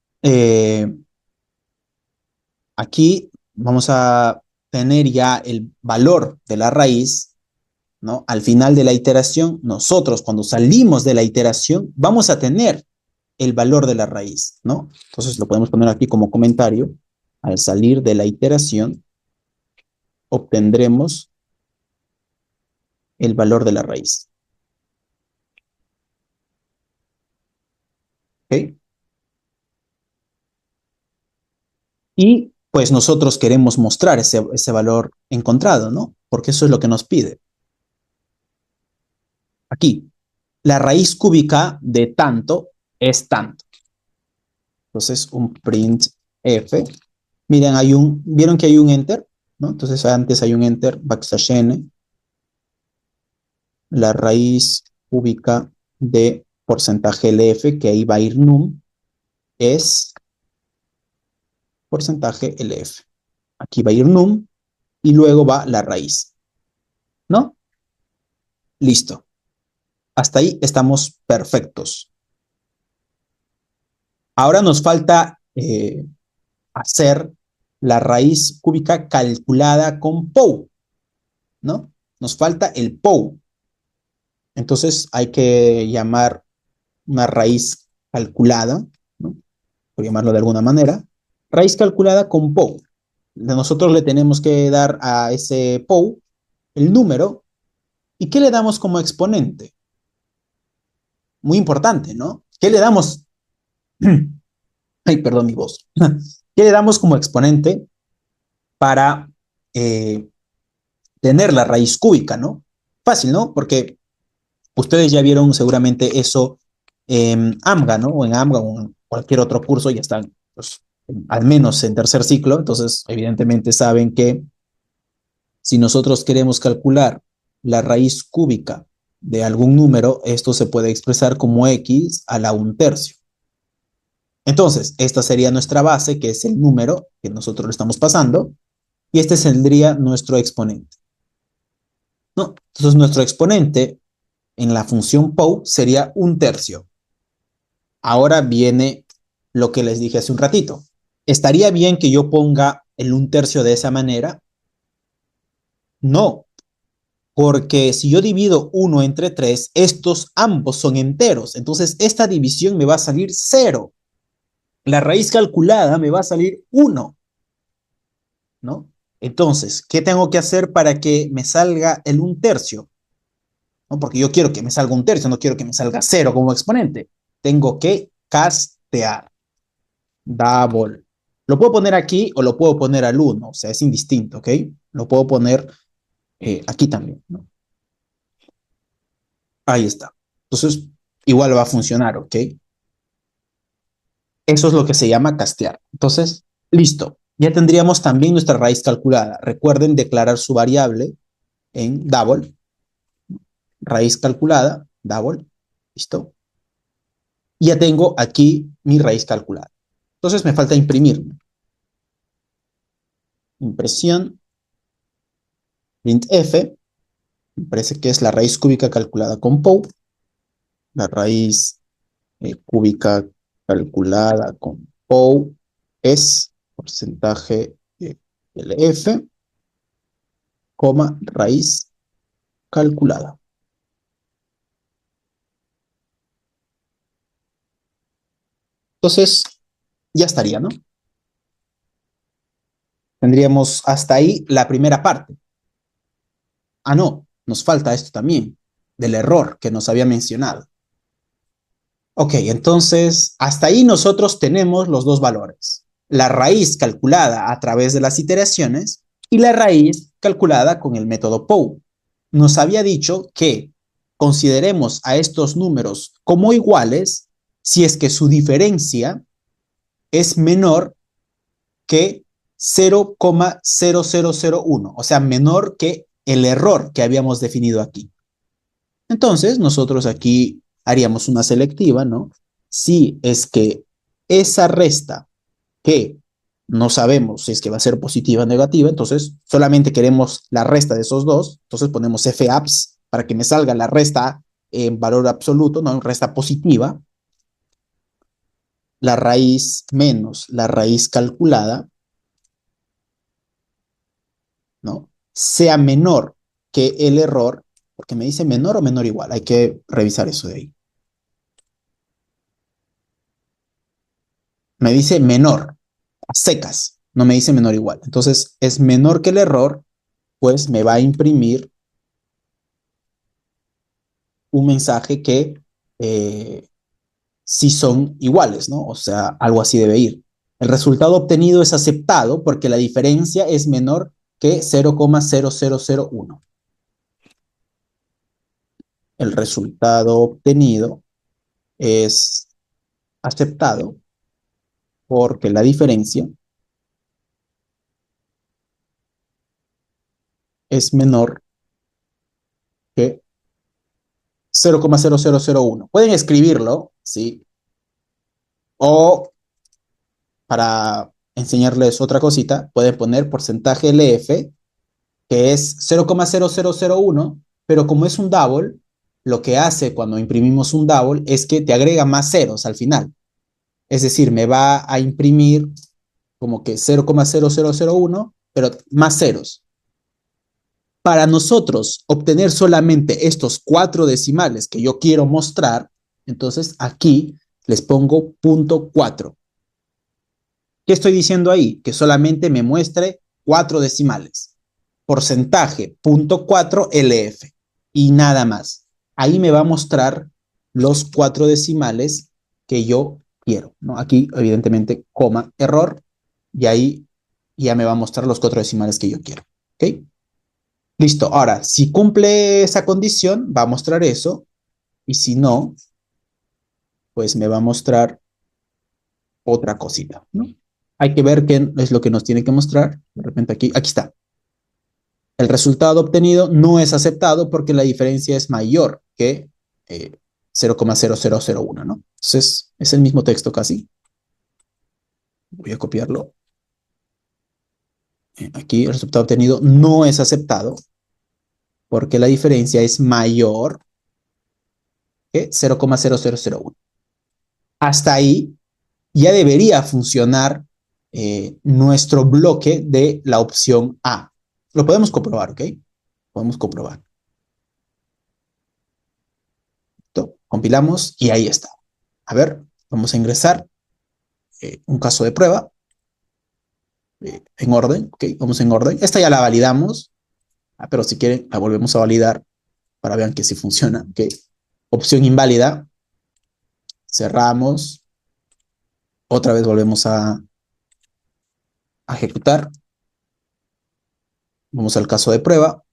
aquí vamos a tener ya el valor de la raíz, ¿no? Al final de la iteración, nosotros cuando salimos de la iteración, vamos a tener el valor de la raíz, ¿no? Entonces lo podemos poner aquí como comentario. Al salir de la iteración, obtendremos el valor de la raíz. ¿Ok? Y pues nosotros queremos mostrar ese valor encontrado, ¿no? Porque eso es lo que nos pide. Aquí, la raíz cúbica de tanto es tanto. Entonces, un print f. Miren, ¿vieron que hay un enter? ¿No? Entonces, antes hay un enter, backslash n. La raíz cúbica de porcentaje LF, que ahí va a ir num, es porcentaje LF. Aquí va a ir num y luego va la raíz, ¿no? Listo. Hasta ahí estamos perfectos. Ahora nos falta hacer la raíz cúbica calculada con POU, ¿no? Nos falta el POU. Entonces hay que llamar una raíz calculada, ¿no? Por llamarlo de alguna manera, raíz calculada con POU. Nosotros le tenemos que dar a ese POU el número. ¿Y qué le damos como exponente? Muy importante, ¿no? ¿Qué le damos? Ay, perdón mi voz. ¿Qué le damos como exponente para tener la raíz cúbica, ¿no? Fácil, ¿no? Porque ustedes ya vieron seguramente eso en AMGA, ¿no? O en AMGA o en cualquier otro curso, ya están, pues, al menos en tercer ciclo, entonces evidentemente saben que si nosotros queremos calcular la raíz cúbica de algún número, esto se puede expresar como x a la 1/3. Entonces, esta sería nuestra base, que es el número que nosotros le estamos pasando, y este sería nuestro exponente, ¿no? Entonces, nuestro exponente en la función POU sería 1/3. Ahora viene lo que les dije hace un ratito. ¿Estaría bien que yo ponga el 1/3 de esa manera? No, porque si yo divido 1 entre 3, estos ambos son enteros. Entonces, esta división me va a salir 0. La raíz calculada me va a salir 1, ¿no? Entonces, ¿qué tengo que hacer para que me salga el 1/3? ¿No? Porque yo quiero que me salga 1/3, no quiero que me salga 0 como exponente. Tengo que castear. Double. Lo puedo poner aquí o lo puedo poner al 1, o sea, es indistinto, ¿ok? Lo puedo poner aquí también, ¿no? Ahí está. Entonces, igual va a funcionar, ¿ok? Eso es lo que se llama castear. Entonces, listo. Ya tendríamos también nuestra raíz calculada. Recuerden declarar su variable en double. Raíz calculada, double. Listo. Y ya tengo aquí mi raíz calculada. Entonces me falta imprimir. Impresión. Printf. Me parece que es la raíz cúbica calculada con POU. La raíz cúbica calculada con POU es porcentaje LF, coma, raíz calculada. Entonces, ya estaría, ¿no? Tendríamos hasta ahí la primera parte. Ah, no, nos falta esto también, del error que nos había mencionado. Ok, entonces, hasta ahí nosotros tenemos los dos valores. La raíz calculada a través de las iteraciones y la raíz calculada con el método POU. Nos había dicho que consideremos a estos números como iguales si es que su diferencia es menor que 0,0001, o sea, menor que el error que habíamos definido aquí. Entonces, nosotros aquí haríamos una selectiva, ¿no? Si es que esa resta que no sabemos si es que va a ser positiva o negativa, entonces solamente queremos la resta de esos dos, entonces ponemos fabs para que me salga la resta en valor absoluto, no en resta positiva, la raíz menos la raíz calculada, ¿no? Sea menor que el error, porque me dice menor o menor igual, hay que revisar eso de ahí. Me dice menor, a secas, no me dice menor igual. Entonces es menor que el error, pues me va a imprimir un mensaje que sí son iguales, ¿no? O sea, algo así debe ir. El resultado obtenido es aceptado porque la diferencia es menor que 0,0001. El resultado obtenido es aceptado porque la diferencia es menor que 0,0001. Pueden escribirlo, ¿sí? O para enseñarles otra cosita, pueden poner porcentaje LF, que es 0,0001, pero como es un double, lo que hace cuando imprimimos un double es que te agrega más ceros al final. Es decir, me va a imprimir como que 0,0001, pero más ceros. Para nosotros obtener solamente estos 4 decimales que yo quiero mostrar, entonces aquí les pongo punto 4. ¿Qué estoy diciendo ahí? Que solamente me muestre 4 decimales. Porcentaje punto 4 LF y nada más. Ahí me va a mostrar los 4 decimales que yo quiero, ¿no? Aquí, evidentemente, coma, error, y ahí ya me va a mostrar los 4 decimales que yo quiero. ¿Ok? Listo. Ahora, si cumple esa condición, va a mostrar eso, y si no, pues me va a mostrar otra cosita, ¿no? Hay que ver qué es lo que nos tiene que mostrar. De repente aquí está. El resultado obtenido no es aceptado porque la diferencia es mayor que 0,0001, ¿no? Entonces, es el mismo texto casi. Voy a copiarlo. Aquí el resultado obtenido no es aceptado porque la diferencia es mayor que 0,0001. Hasta ahí ya debería funcionar nuestro bloque de la opción A. Lo podemos comprobar, ¿ok? Podemos comprobar. Listo. Compilamos y ahí está. A ver, vamos a ingresar un caso de prueba en orden, ¿ok? Vamos en orden. Esta ya la validamos, pero si quieren la volvemos a validar para vean que sí funciona, ¿ok? Opción inválida, cerramos, otra vez volvemos a ejecutar, vamos al caso de prueba,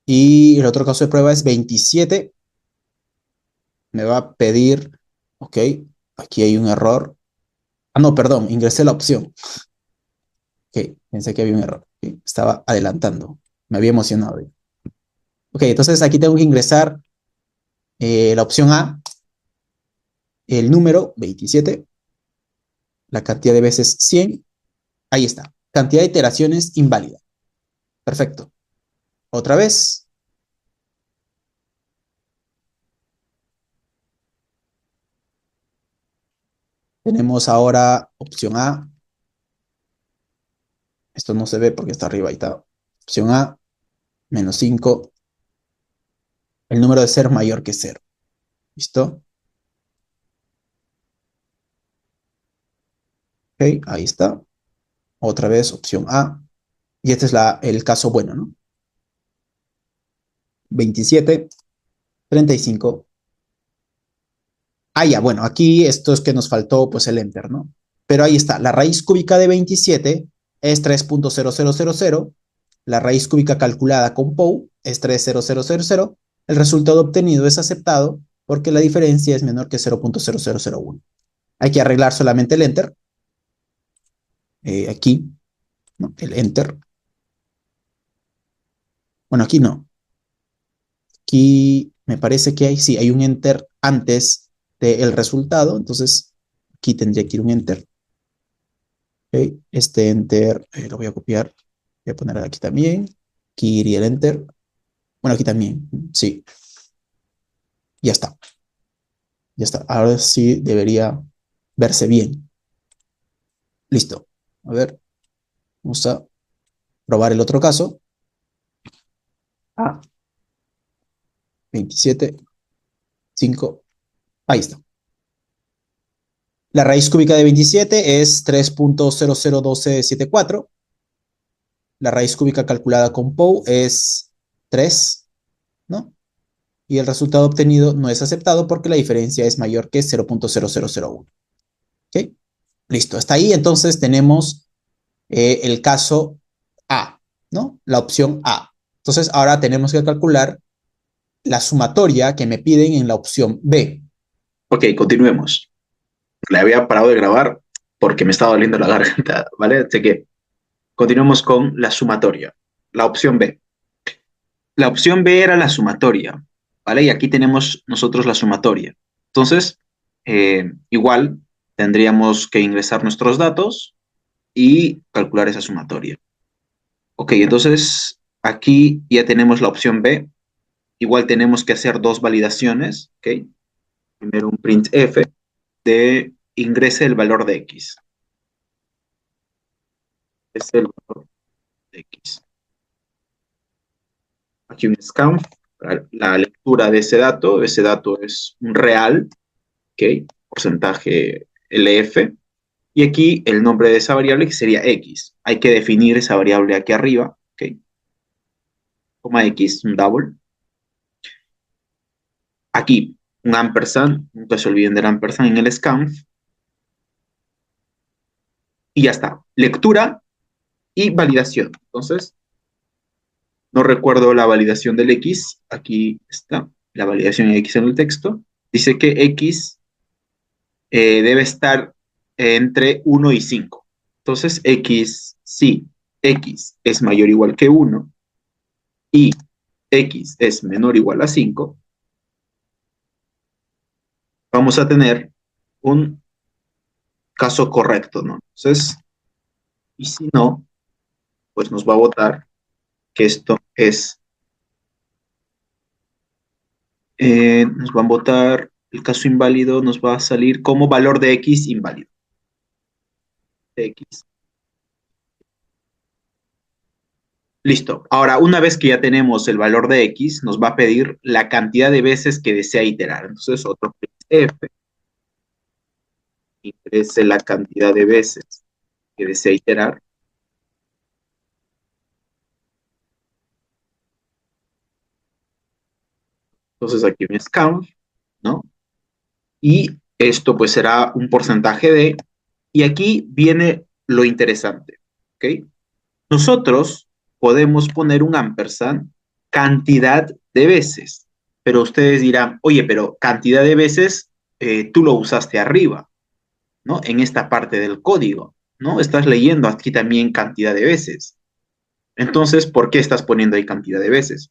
y el otro caso de prueba es 27, me va a pedir, ok, aquí hay un error, ah no, perdón, ingresé la opción, ok, pensé que había un error, okay, estaba adelantando, me había emocionado. Ok, entonces aquí tengo que ingresar la opción A, el número 27, la cantidad de veces 100, ahí está, cantidad de iteraciones inválida, perfecto. Otra vez, tenemos ahora opción A, esto no se ve porque está arriba, ahí está, opción A, menos 5, el número de ser mayor que 0, ¿listo? Ok, ahí está. Otra vez, opción A. Y este es el caso bueno, ¿no? 27, 35. Ah, ya, bueno, aquí esto es que nos faltó pues el enter, ¿no? Pero ahí está, la raíz cúbica de 27 es 3.0000, la raíz cúbica calculada con POU es 30000, el resultado obtenido es aceptado porque la diferencia es menor que 0.0001. Hay que arreglar solamente el enter, aquí, ¿no? El enter. Bueno, aquí no, aquí me parece que sí, hay un enter antes del resultado, entonces aquí tendría que ir un enter. Okay. Este enter lo voy a copiar. Voy a poner aquí también. Aquí iría el enter. Bueno, aquí también. Sí, ya está. Ya está. Ahora sí debería verse bien. Listo. A ver, vamos a probar el otro caso. Ah, 27, 5. Ahí está. La raíz cúbica de 27 es 3.001274. La raíz cúbica calculada con POU es 3, ¿no? Y el resultado obtenido no es aceptado porque la diferencia es mayor que 0.0001. ¿Ok? Listo, hasta ahí entonces tenemos el caso A, ¿no? La opción A. Entonces ahora tenemos que calcular la sumatoria que me piden en la opción B. Ok, continuemos. Le había parado de grabar porque me estaba doliendo la garganta, ¿vale? Así que continuemos con la sumatoria. La opción B. La opción B era la sumatoria, ¿vale? Y aquí tenemos nosotros la sumatoria. Entonces, igual tendríamos que ingresar nuestros datos y calcular esa sumatoria. Ok, entonces aquí ya tenemos la opción B. Igual tenemos que hacer dos validaciones, ¿ok? Primero un printf de ingrese el valor de X. Es el valor de X. Aquí un scan para la lectura de ese dato. Ese dato es un real, ¿ok? Porcentaje LF. Y aquí el nombre de esa variable que sería X. Hay que definir esa variable aquí arriba, ¿ok? Coma X, un double. Aquí un ampersand, nunca se olviden del ampersand en el scanf. Y ya está. Lectura y validación. Entonces, no recuerdo la validación del X. Aquí está la validación de X en el texto. Dice que X debe estar entre 1 y 5. Entonces, X, si X es mayor o igual que 1 y X es menor o igual a 5, vamos a tener un caso correcto, ¿no? Entonces, y si no, pues nos va a votar que esto es, nos van a votar el caso inválido, nos va a salir como valor de X inválido. De X. Listo. Ahora, una vez que ya tenemos el valor de X, nos va a pedir la cantidad de veces que desea iterar. Entonces, otro F ingrese la cantidad de veces que desea iterar. Entonces, aquí un scout, ¿no? Y esto pues será un porcentaje de, y aquí viene lo interesante, ¿ok? Nosotros podemos poner un ampersand cantidad de veces, pero ustedes dirán, oye, pero cantidad de veces tú lo usaste arriba, ¿no? En esta parte del código, ¿no? Estás leyendo aquí también cantidad de veces. Entonces, ¿por qué estás poniendo ahí cantidad de veces?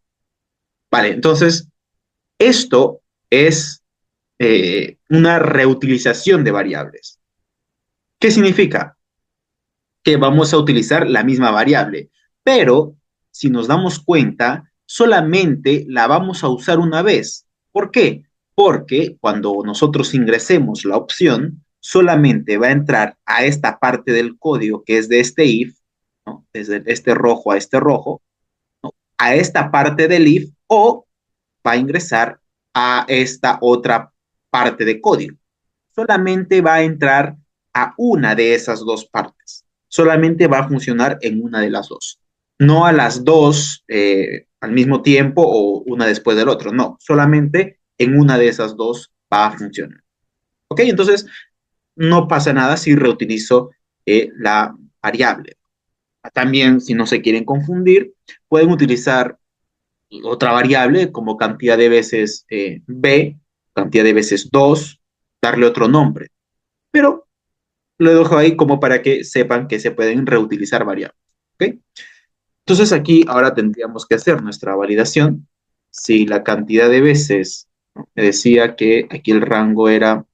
Vale, entonces, esto es una reutilización de variables. ¿Qué significa? Que vamos a utilizar la misma variable, pero si nos damos cuenta, solamente la vamos a usar una vez. ¿Por qué? Porque cuando nosotros ingresemos la opción, solamente va a entrar a esta parte del código que es de este if, ¿no? Desde este rojo a este rojo, ¿no? A esta parte del if o va a ingresar a esta otra parte de código. Solamente va a entrar a una de esas dos partes. Solamente va a funcionar en una de las dos. No a las dos al mismo tiempo o una después del otro. No, solamente en una de esas dos va a funcionar. ¿Ok? Entonces, no pasa nada si reutilizo la variable. También, si no se quieren confundir, pueden utilizar otra variable como cantidad de veces b, cantidad de veces 2, darle otro nombre. Pero lo dejo ahí como para que sepan que se pueden reutilizar variables. ¿Ok? Entonces aquí ahora tendríamos que hacer nuestra validación. Si la cantidad de veces, ¿no? Me decía que aquí el rango era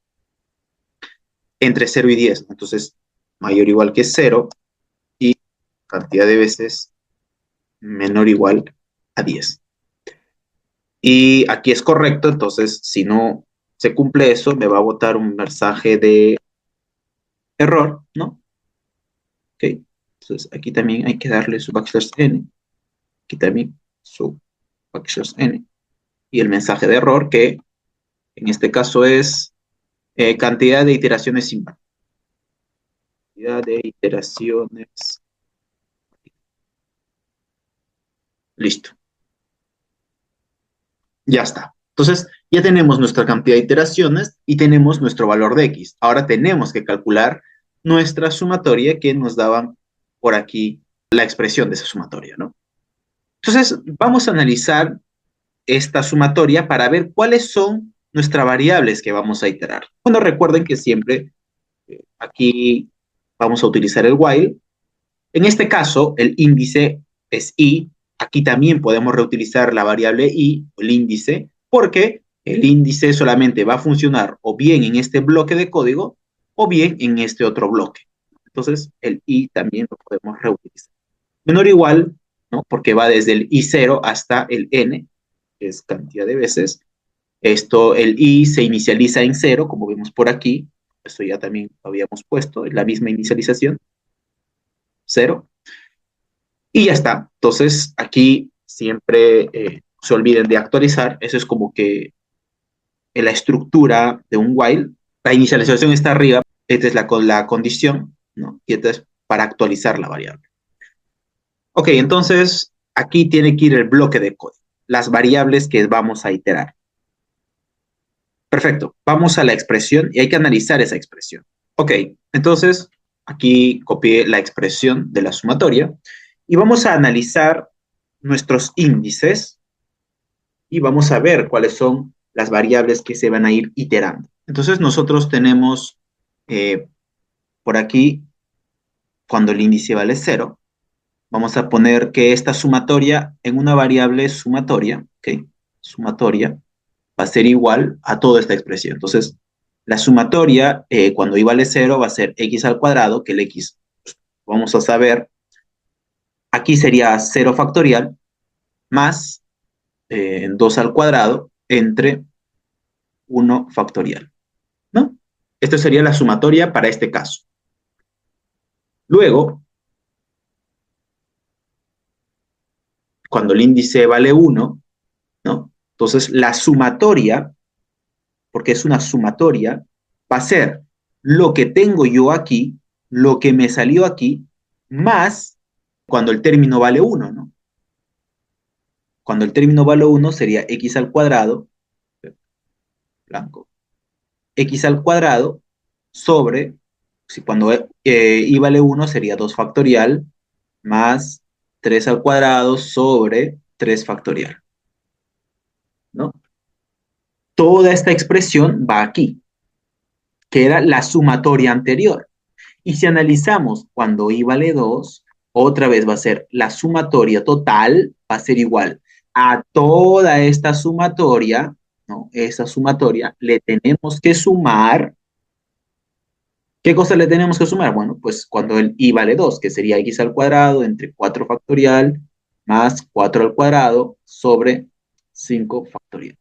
entre 0 y 10, entonces mayor o igual que 0 y cantidad de veces menor o igual a 10. Y aquí es correcto, entonces si no se cumple eso, me va a botar un mensaje de error, ¿no? Ok, entonces aquí también hay que darle su backslash n, aquí también su backslash n, y el mensaje de error que en este caso es cantidad de iteraciones sin par. Cantidad de iteraciones. Listo. Ya está. Entonces, ya tenemos nuestra cantidad de iteraciones y tenemos nuestro valor de x. Ahora tenemos que calcular nuestra sumatoria que nos daban por aquí la expresión de esa sumatoria, ¿no? Entonces, vamos a analizar esta sumatoria para ver cuáles son nuestras variables que vamos a iterar. Bueno, recuerden que siempre aquí vamos a utilizar el while. En este caso, el índice es i. Aquí también podemos reutilizar la variable i, el índice, porque el índice solamente va a funcionar o bien en este bloque de código o bien en este otro bloque. Entonces, el i también lo podemos reutilizar. Menor o igual, ¿no? Porque va desde el i0 hasta el n, que es cantidad de veces. Esto, el i se inicializa en 0, como vemos por aquí. Esto ya también lo habíamos puesto, la misma inicialización, 0. Y ya está. Entonces, aquí siempre se olviden de actualizar. Eso es como que en la estructura de un while, la inicialización está arriba, esta es la condición, ¿no? Y esta es para actualizar la variable. Ok, entonces aquí tiene que ir el bloque de código, las variables que vamos a iterar. Perfecto, vamos a la expresión y hay que analizar esa expresión. Ok, entonces aquí copié la expresión de la sumatoria y vamos a analizar nuestros índices y vamos a ver cuáles son las variables que se van a ir iterando. Entonces nosotros tenemos por aquí, cuando el índice vale 0, vamos a poner que esta sumatoria en una variable sumatoria, ¿ok? Sumatoria, va a ser igual a toda esta expresión. Entonces, la sumatoria, cuando i vale 0, va a ser x al cuadrado, que el x, pues, vamos a saber, aquí sería 0 factorial, más 2 al cuadrado, entre 1 factorial, ¿no? Esto sería la sumatoria para este caso. Luego, cuando el índice vale 1, ¿no? Entonces, la sumatoria, porque es una sumatoria, va a ser lo que tengo yo aquí, lo que me salió aquí, más cuando el término vale 1, ¿no? Cuando el término vale 1 sería x al cuadrado, blanco, x al cuadrado sobre, si cuando i vale 1 sería 2 factorial, más 3 al cuadrado sobre 3 factorial, ¿no? Toda esta expresión va aquí, que era la sumatoria anterior. Y si analizamos cuando i vale 2, otra vez va a ser la sumatoria total, va a ser igual a toda esta sumatoria, ¿no? Esa sumatoria le tenemos que sumar. ¿Qué cosa le tenemos que sumar? Bueno, pues cuando el i vale 2, que sería x al cuadrado entre 4 factorial más 4 al cuadrado sobre 5 factorial,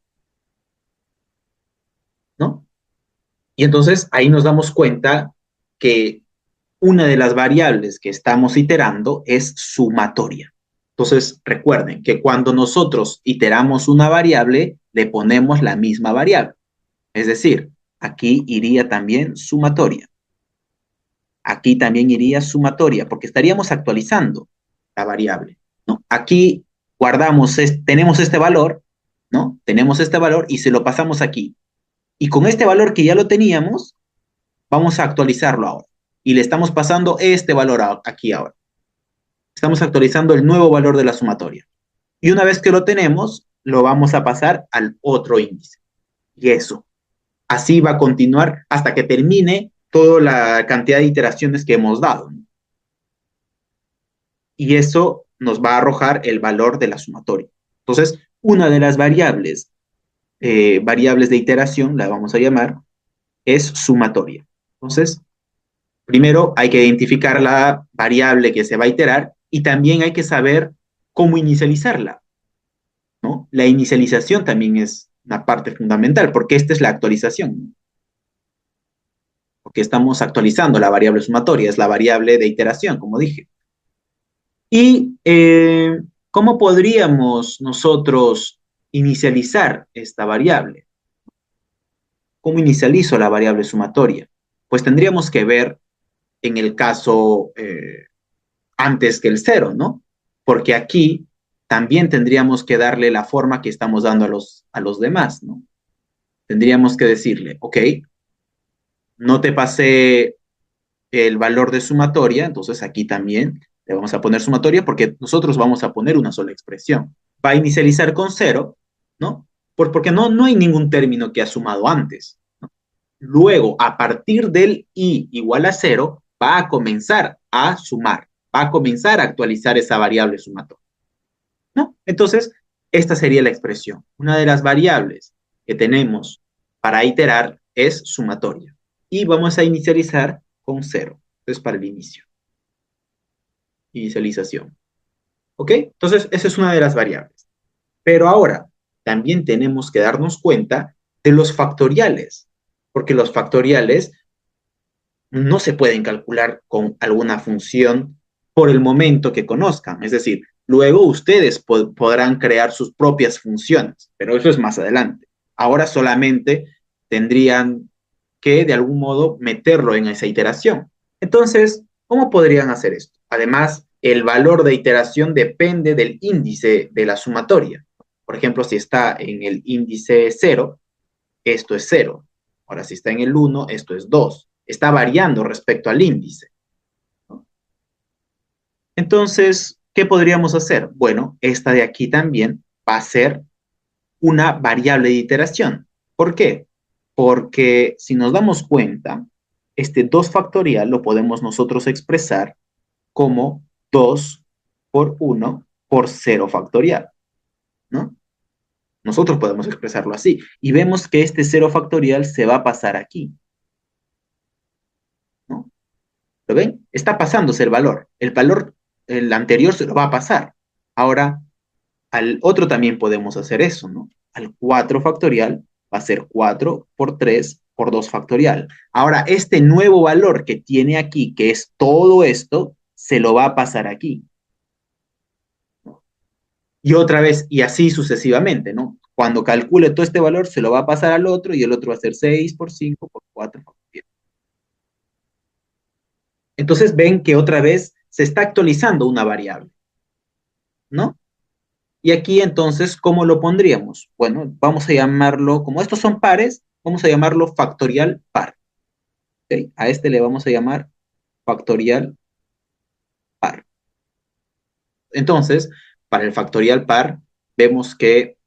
¿no? Y entonces ahí nos damos cuenta que una de las variables que estamos iterando es sumatoria. Entonces, recuerden que cuando nosotros iteramos una variable, le ponemos la misma variable. Es decir, aquí iría también sumatoria. aquí también iría sumatoria, porque estaríamos actualizando la variable, ¿no? Aquí guardamos, tenemos este valor, ¿no? Tenemos este valor y se lo pasamos aquí. Y con este valor que ya lo teníamos, vamos a actualizarlo ahora. Y le estamos pasando este valor aquí ahora. Estamos actualizando el nuevo valor de la sumatoria. Y una vez que lo tenemos, lo vamos a pasar al otro índice. Y eso. Así va a continuar hasta que termine toda la cantidad de iteraciones que hemos dado, ¿no? Y eso nos va a arrojar el valor de la sumatoria. Entonces, una de las variables de iteración, la vamos a llamar, es sumatoria. Entonces, primero hay que identificar la variable que se va a iterar y también hay que saber cómo inicializarla, ¿no? La inicialización también es una parte fundamental porque esta es la actualización, porque estamos actualizando la variable sumatoria, es la variable de iteración, como dije. ¿Y cómo podríamos nosotros inicializar esta variable? ¿Cómo inicializo la variable sumatoria? Pues tendríamos que ver en el caso antes que el cero, ¿no? Porque aquí también tendríamos que darle la forma que estamos dando a los demás, ¿no? Tendríamos que decirle, ok, no te pasé el valor de sumatoria, entonces aquí también le vamos a poner sumatoria porque nosotros vamos a poner una sola expresión. Va a inicializar con cero, ¿no? Porque no hay ningún término que ha sumado antes, ¿no? Luego, a partir del i igual a cero, va a comenzar a sumar, va a comenzar a actualizar esa variable sumatoria, ¿no? Entonces, esta sería la expresión. Una de las variables que tenemos para iterar es sumatoria. Y vamos a inicializar con cero. Entonces, para el inicio. Inicialización. ¿Ok? Entonces, esa es una de las variables. Pero ahora, también tenemos que darnos cuenta de los factoriales, porque los factoriales no se pueden calcular con alguna función por el momento que conozcan. Es decir, luego ustedes podrán crear sus propias funciones, pero eso es más adelante. Ahora solamente tendrían que de algún modo meterlo en esa iteración. Entonces, ¿cómo podrían hacer esto? Además, el valor de iteración depende del índice de la sumatoria. Por ejemplo, si está en el índice 0, esto es 0. Ahora, si está en el 1, esto es 2. Está variando respecto al índice, ¿no? Entonces, ¿qué podríamos hacer? Bueno, esta de aquí también va a ser una variable de iteración. ¿Por qué? Porque si nos damos cuenta, este 2 factorial lo podemos nosotros expresar como 2 por 1 por 0 factorial, ¿no? Nosotros podemos expresarlo así. Y vemos que este 0 factorial se va a pasar aquí, ¿no? ¿Lo ven? Está pasándose el valor. El anterior se lo va a pasar. Ahora, al otro también podemos hacer eso, ¿no? Al 4 factorial va a ser 4 por 3 por 2 factorial. Ahora, este nuevo valor que tiene aquí, que es todo esto, se lo va a pasar aquí. Y otra vez, y así sucesivamente, ¿no? Cuando calcule todo este valor, se lo va a pasar al otro y el otro va a ser 6 por 5 por 4 factorial. Entonces ven que otra vez se está actualizando una variable, ¿no? Y aquí entonces, ¿cómo lo pondríamos? Bueno, vamos a llamarlo, como estos son pares, vamos a llamarlo factorial par. ¿Okay? A este le vamos a llamar factorial par. Entonces, para el factorial par, vemos que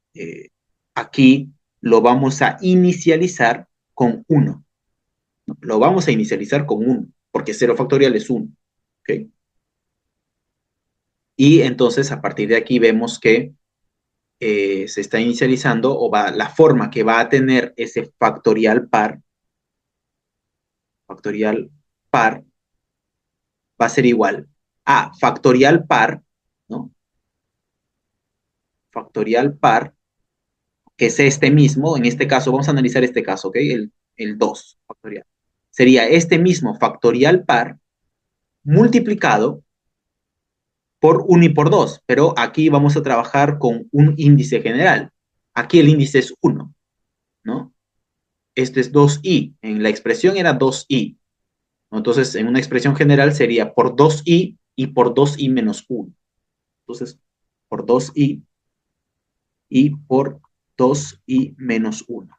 aquí lo vamos a inicializar con 1. Lo vamos a inicializar con 1, porque 0 factorial es 1. ¿Okay? Y entonces, a partir de aquí vemos que se está inicializando o la forma que va a tener ese factorial par va a ser igual a factorial par, ¿no? Factorial par, que es este mismo, en este caso, vamos a analizar este caso, ¿ok? El 2 factorial. Sería este mismo factorial par multiplicado por 1 y por 2, pero aquí vamos a trabajar con un índice general. Aquí el índice es 1, ¿no? Este es 2i, en la expresión era 2i. ¿no? Entonces, en una expresión general sería por 2i y por 2i menos 1. Entonces, por 2i y por 2i menos 1.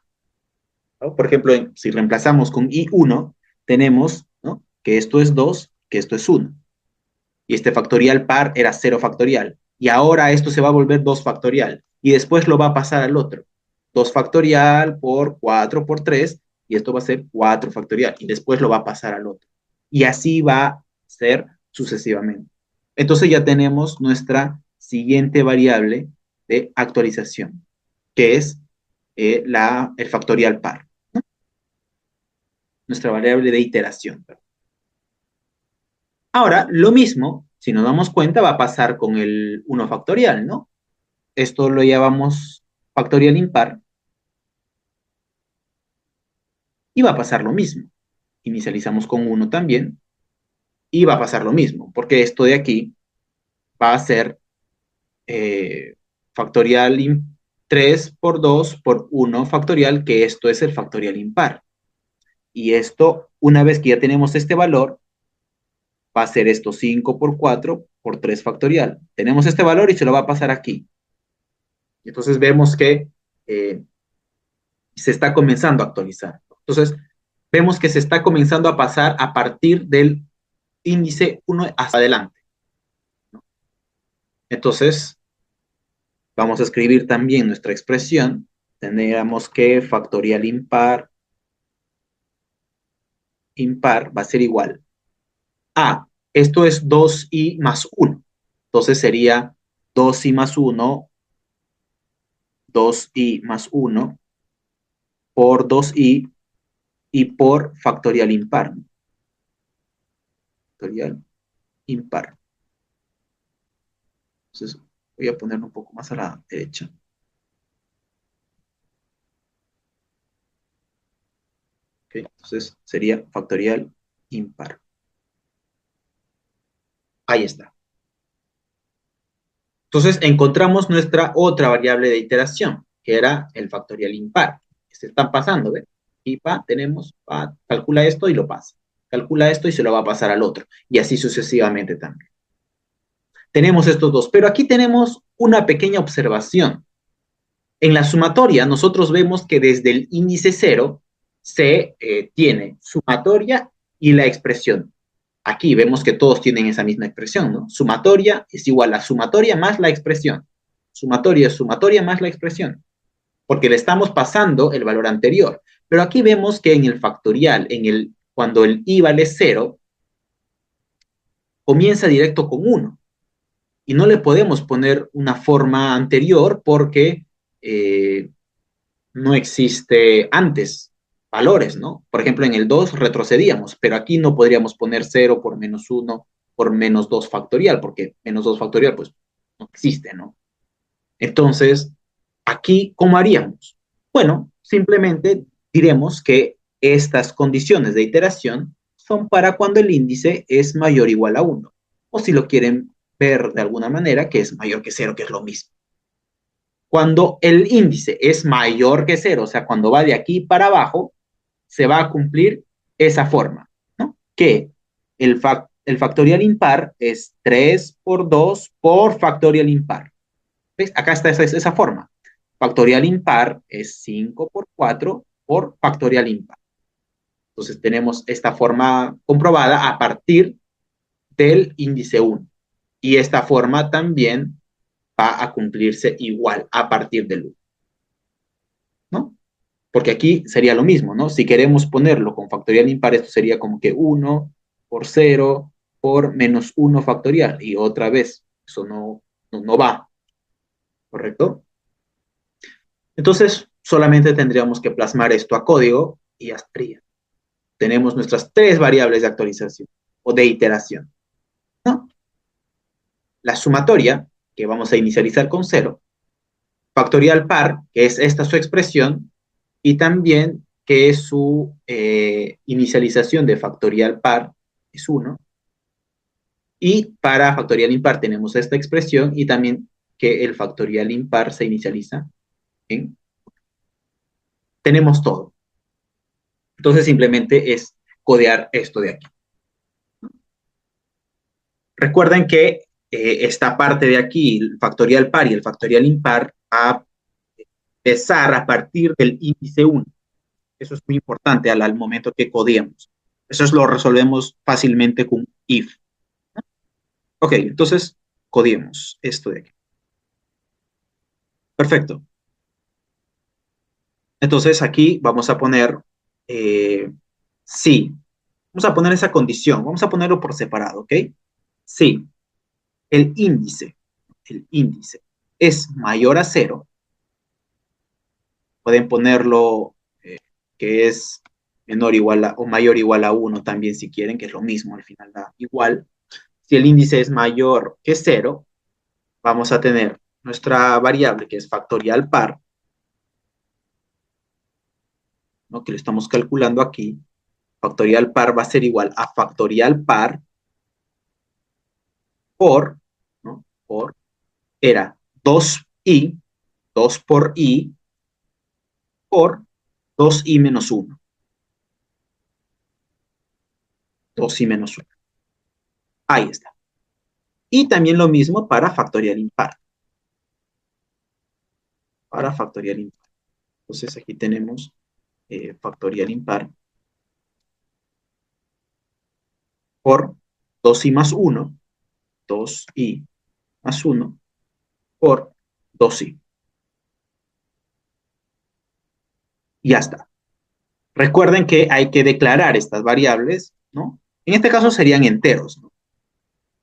¿No? Por ejemplo, si reemplazamos con i1, tenemos, ¿no?, que esto es 2, que esto es 1. Y este factorial par era 0 factorial. Y ahora esto se va a volver 2 factorial. Y después lo va a pasar al otro. 2 factorial por 4 por 3. Y esto va a ser 4 factorial. Y después lo va a pasar al otro. Y así va a ser sucesivamente. Entonces ya tenemos nuestra siguiente variable de actualización, que es el factorial par. Nuestra variable de iteración. Ahora, lo mismo, si nos damos cuenta, va a pasar con el 1 factorial, ¿no? Esto lo llamamos factorial impar y va a pasar lo mismo. Inicializamos con 1 también y va a pasar lo mismo, porque esto de aquí va a ser factorial 3 por 2 por 1 factorial, que esto es el factorial impar. Y esto, una vez que ya tenemos este valor, va a ser esto 5 por 4 por 3 factorial. Tenemos este valor y se lo va a pasar aquí. Entonces vemos que se está comenzando a actualizar. Entonces, vemos que se está comenzando a pasar a partir del índice 1 hasta adelante, ¿no? Entonces, vamos a escribir también nuestra expresión. Tendríamos que factorial impar va a ser igual a, esto es 2i más 1. Entonces sería 2i más 1, 2i más 1 por 2i y por factorial impar. Factorial impar. Entonces, voy a ponerlo un poco más a la derecha. ¿Okay? Entonces, sería factorial impar. Ahí está. Entonces, encontramos nuestra otra variable de iteración, que era el factorial impar. Se están pasando, ¿ves? Y tenemos, calcula esto y lo pasa. Calcula esto y se lo va a pasar al otro. Y así sucesivamente también. Tenemos estos dos, pero aquí tenemos una pequeña observación. En la sumatoria, nosotros vemos que desde el índice 0 se tiene sumatoria y la expresión. Aquí vemos que todos tienen esa misma expresión, ¿no? Sumatoria es igual a sumatoria más la expresión. Sumatoria es sumatoria más la expresión, porque le estamos pasando el valor anterior. Pero aquí vemos que en el factorial, cuando el i vale 0, comienza directo con 1. Y no le podemos poner una forma anterior porque no existe antes valores, ¿no? Por ejemplo, en el 2 retrocedíamos, pero aquí no podríamos poner 0 por menos 1 por menos 2 factorial, porque menos 2 factorial pues no existe, ¿no? Entonces, aquí, ¿cómo haríamos? Bueno, simplemente diremos que estas condiciones de iteración son para cuando el índice es mayor o igual a 1. O si lo quieren ver de alguna manera, que es mayor que 0, que es lo mismo. Cuando el índice es mayor que 0, o sea, cuando va de aquí para abajo, se va a cumplir esa forma, ¿no? Que el factorial impar es 3 por 2 por factorial impar. ¿Ves? Acá está esa forma. Factorial impar es 5 por 4 por factorial impar. Entonces tenemos esta forma comprobada a partir del índice 1. Y esta forma también va a cumplirse igual a partir del 1. ¿No? Porque aquí sería lo mismo, ¿no? Si queremos ponerlo con factorial impar, esto sería como que 1 por 0 por menos 1 factorial. Y otra vez, eso no va, ¿correcto? Entonces, solamente tendríamos que plasmar esto a código y ya estaría. Tenemos nuestras 3 variables de actualización o de iteración, ¿no? La sumatoria, que vamos a inicializar con 0, factorial par, que es esta su expresión, y también que su inicialización de factorial par es 1. Y para factorial impar tenemos esta expresión y también que el factorial impar se inicializa en... Tenemos todo. Entonces simplemente es codear esto de aquí. Recuerden que esta parte de aquí, el factorial par y el factorial impar, va a empezar a partir del índice 1. Eso es muy importante al momento que codeamos. Eso lo resolvemos fácilmente con if. Ok, entonces codiemos esto de aquí. Perfecto. Entonces aquí vamos a poner sí. Vamos a poner esa condición. Vamos a ponerlo por separado, ¿ok? Sí. El índice es mayor a 0. Pueden ponerlo que es menor igual a, o mayor igual a 1 también si quieren, que es lo mismo, al final da igual. Si el índice es mayor que 0, vamos a tener nuestra variable que es factorial par, ¿no? Que lo estamos calculando aquí. Factorial par va a ser igual a factorial par por, ¿no? Por, era 2i, 2 por i, por 2i menos 1. 2i menos 1. Ahí está. Y también lo mismo para factorial impar. Para factorial impar. Entonces aquí tenemos factorial impar por 2i más 1, 2i más 1 por 2i. Y ya está. Recuerden que hay que declarar estas variables, ¿no? En este caso serían enteros, ¿no?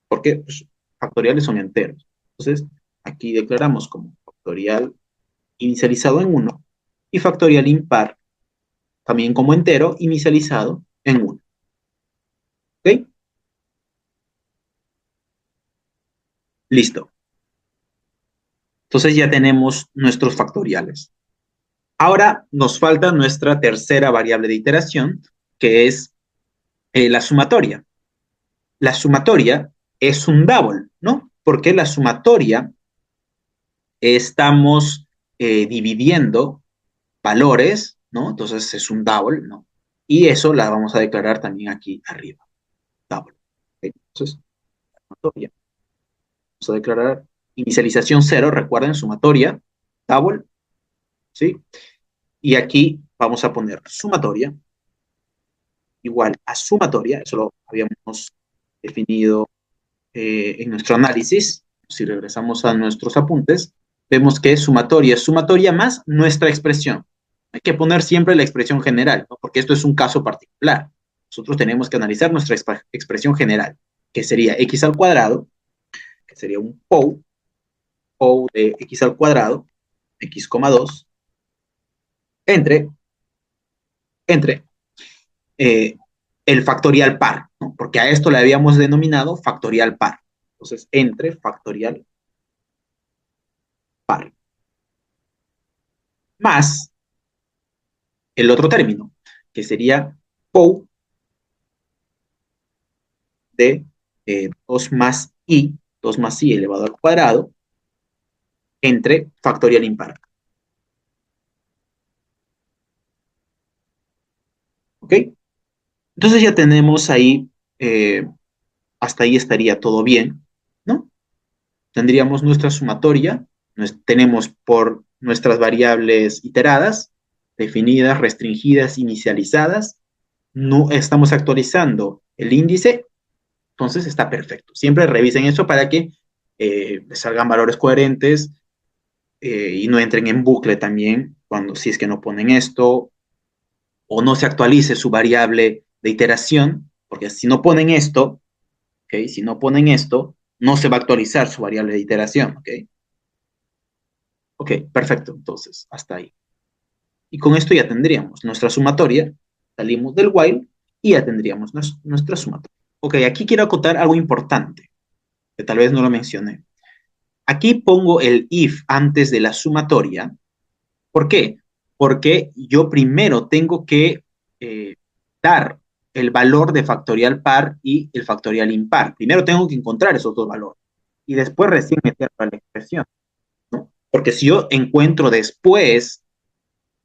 Porque pues, factoriales son enteros. Entonces, aquí declaramos como factorial inicializado en 1 y factorial impar también como entero inicializado en 1. ¿Ok? Listo. Entonces ya tenemos nuestros factoriales. Ahora nos falta nuestra tercera variable de iteración, que es la sumatoria. La sumatoria es un double, ¿no? Porque la sumatoria estamos dividiendo valores, ¿no? Entonces es un double, ¿no? Y eso la vamos a declarar también aquí arriba. Double. ¿Okay? Entonces, sumatoria. Vamos a declarar inicialización 0, recuerden, sumatoria, double, ¿sí? Y aquí vamos a poner sumatoria igual a sumatoria, eso lo habíamos definido en nuestro análisis. Si regresamos a nuestros apuntes, vemos que sumatoria es sumatoria más nuestra expresión. Hay que poner siempre la expresión general, ¿no? Porque esto es un caso particular. Nosotros tenemos que analizar nuestra expresión general, que sería x al cuadrado, que sería un POU de x al cuadrado, x, 2, entre eh, el factorial par, ¿no? Porque a esto le habíamos denominado factorial par. Entonces, entre factorial par. Más el otro término, que sería POU de 2 más i elevado al cuadrado, entre factorial impar. ¿Ok? Entonces ya tenemos ahí, hasta ahí estaría todo bien, ¿no? Tendríamos nuestra sumatoria, tenemos por nuestras variables iteradas, definidas, restringidas, inicializadas, no estamos actualizando el índice, entonces está perfecto. Siempre revisen eso para que les salgan valores coherentes y no entren en bucle también cuando si es que no ponen esto o no se actualice su variable de iteración, porque si no ponen esto, ¿okay? Si no ponen esto, no se va a actualizar su variable de iteración, ¿ok? Ok, perfecto, entonces, hasta ahí. Y con esto ya tendríamos nuestra sumatoria, salimos del while y ya tendríamos nuestra sumatoria. Ok, aquí quiero acotar algo importante, que tal vez no lo mencioné. Aquí pongo el if antes de la sumatoria. ¿Por qué? Porque yo primero tengo que dar el valor de factorial par y el factorial impar. Primero tengo que encontrar esos dos valores y después recién meterlo a la expresión, ¿no? Porque si yo encuentro después,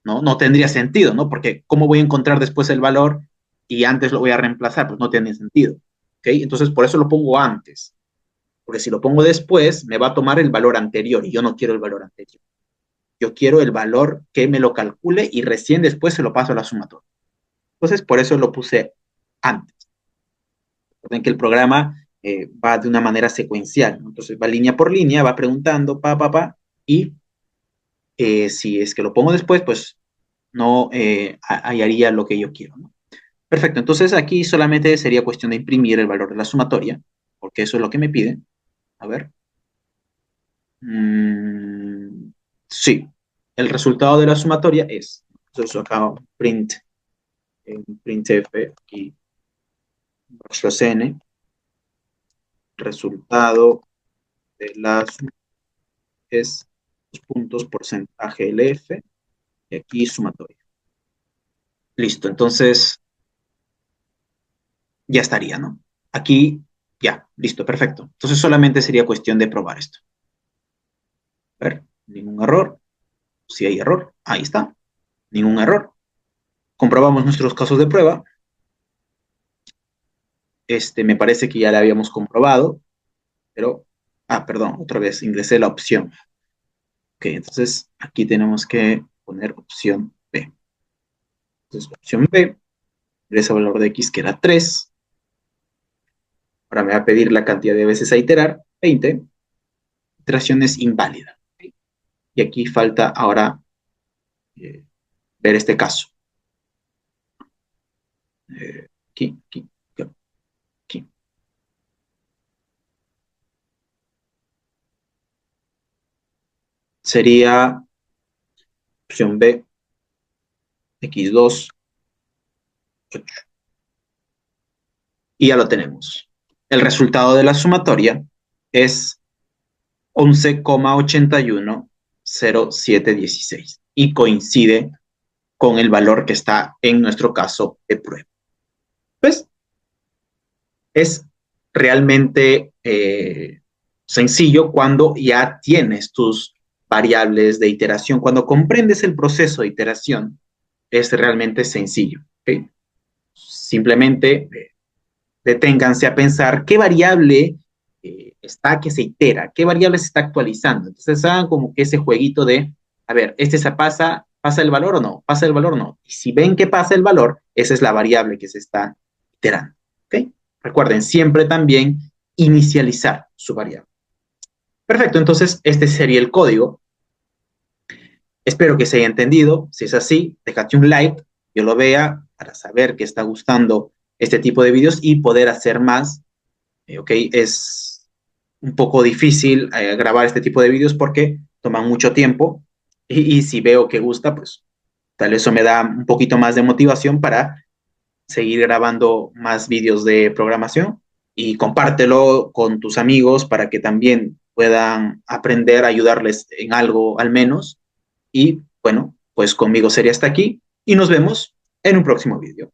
¿no? No tendría sentido, ¿no? Porque ¿cómo voy a encontrar después el valor y antes lo voy a reemplazar? Pues no tiene sentido, ¿ok? Entonces por eso lo pongo antes. Porque si lo pongo después, me va a tomar el valor anterior y yo no quiero el valor anterior. Yo quiero el valor que me lo calcule y recién después se lo paso a la sumatoria. Entonces, por eso lo puse antes. Recuerden que el programa va de una manera secuencial, ¿no? Entonces va línea por línea, va preguntando, y si es que lo pongo después, pues no hallaría lo que yo quiero, ¿no? Perfecto, entonces aquí solamente sería cuestión de imprimir el valor de la sumatoria, porque eso es lo que me pide. A ver. Sí, el resultado de la sumatoria es, entonces acá print, en printf, aquí, /n, resultado de la sumatoria es los puntos porcentaje LF, y aquí sumatoria. Listo, entonces ya estaría, ¿no? Aquí, ya, listo, perfecto. Entonces solamente sería cuestión de probar esto. A ver, ningún error. Si hay error, ahí está. Ningún error. Comprobamos nuestros casos de prueba. Me parece que ya la habíamos comprobado, pero, perdón, otra vez ingresé la opción. Ok, entonces aquí tenemos que poner opción B. Entonces, opción B, ingresa el valor de X que era 3. Ahora me va a pedir la cantidad de veces a iterar, 20. Iteración es inválida. ¿Okay? Y aquí falta ahora ver este caso. Aquí. Sería opción B, X2, 8. Y ya lo tenemos. El resultado de la sumatoria es 11,810716 y coincide con el valor que está en nuestro caso de prueba. Pues es realmente sencillo cuando ya tienes tus variables de iteración. Cuando comprendes el proceso de iteración, es realmente sencillo. ¿Okay? Simplemente deténganse a pensar qué variable está que se itera, qué variable se está actualizando. Entonces hagan como que ese jueguito de, a ver, se pasa el valor o no, pasa el valor o no. Y si ven que pasa el valor, esa es la variable que se está iterando. ¿Ok? Recuerden siempre también inicializar su variable. Perfecto, entonces este sería el código. Espero que se haya entendido. Si es así, déjate un like, yo lo vea para saber que está gustando este tipo de videos y poder hacer más. ¿Ok? Es un poco difícil grabar este tipo de vídeos porque toman mucho tiempo y si veo que gusta, pues tal vez eso me da un poquito más de motivación para seguir grabando más vídeos de programación y compártelo con tus amigos para que también puedan aprender, ayudarles en algo al menos. Y bueno, pues conmigo sería hasta aquí y nos vemos en un próximo vídeo.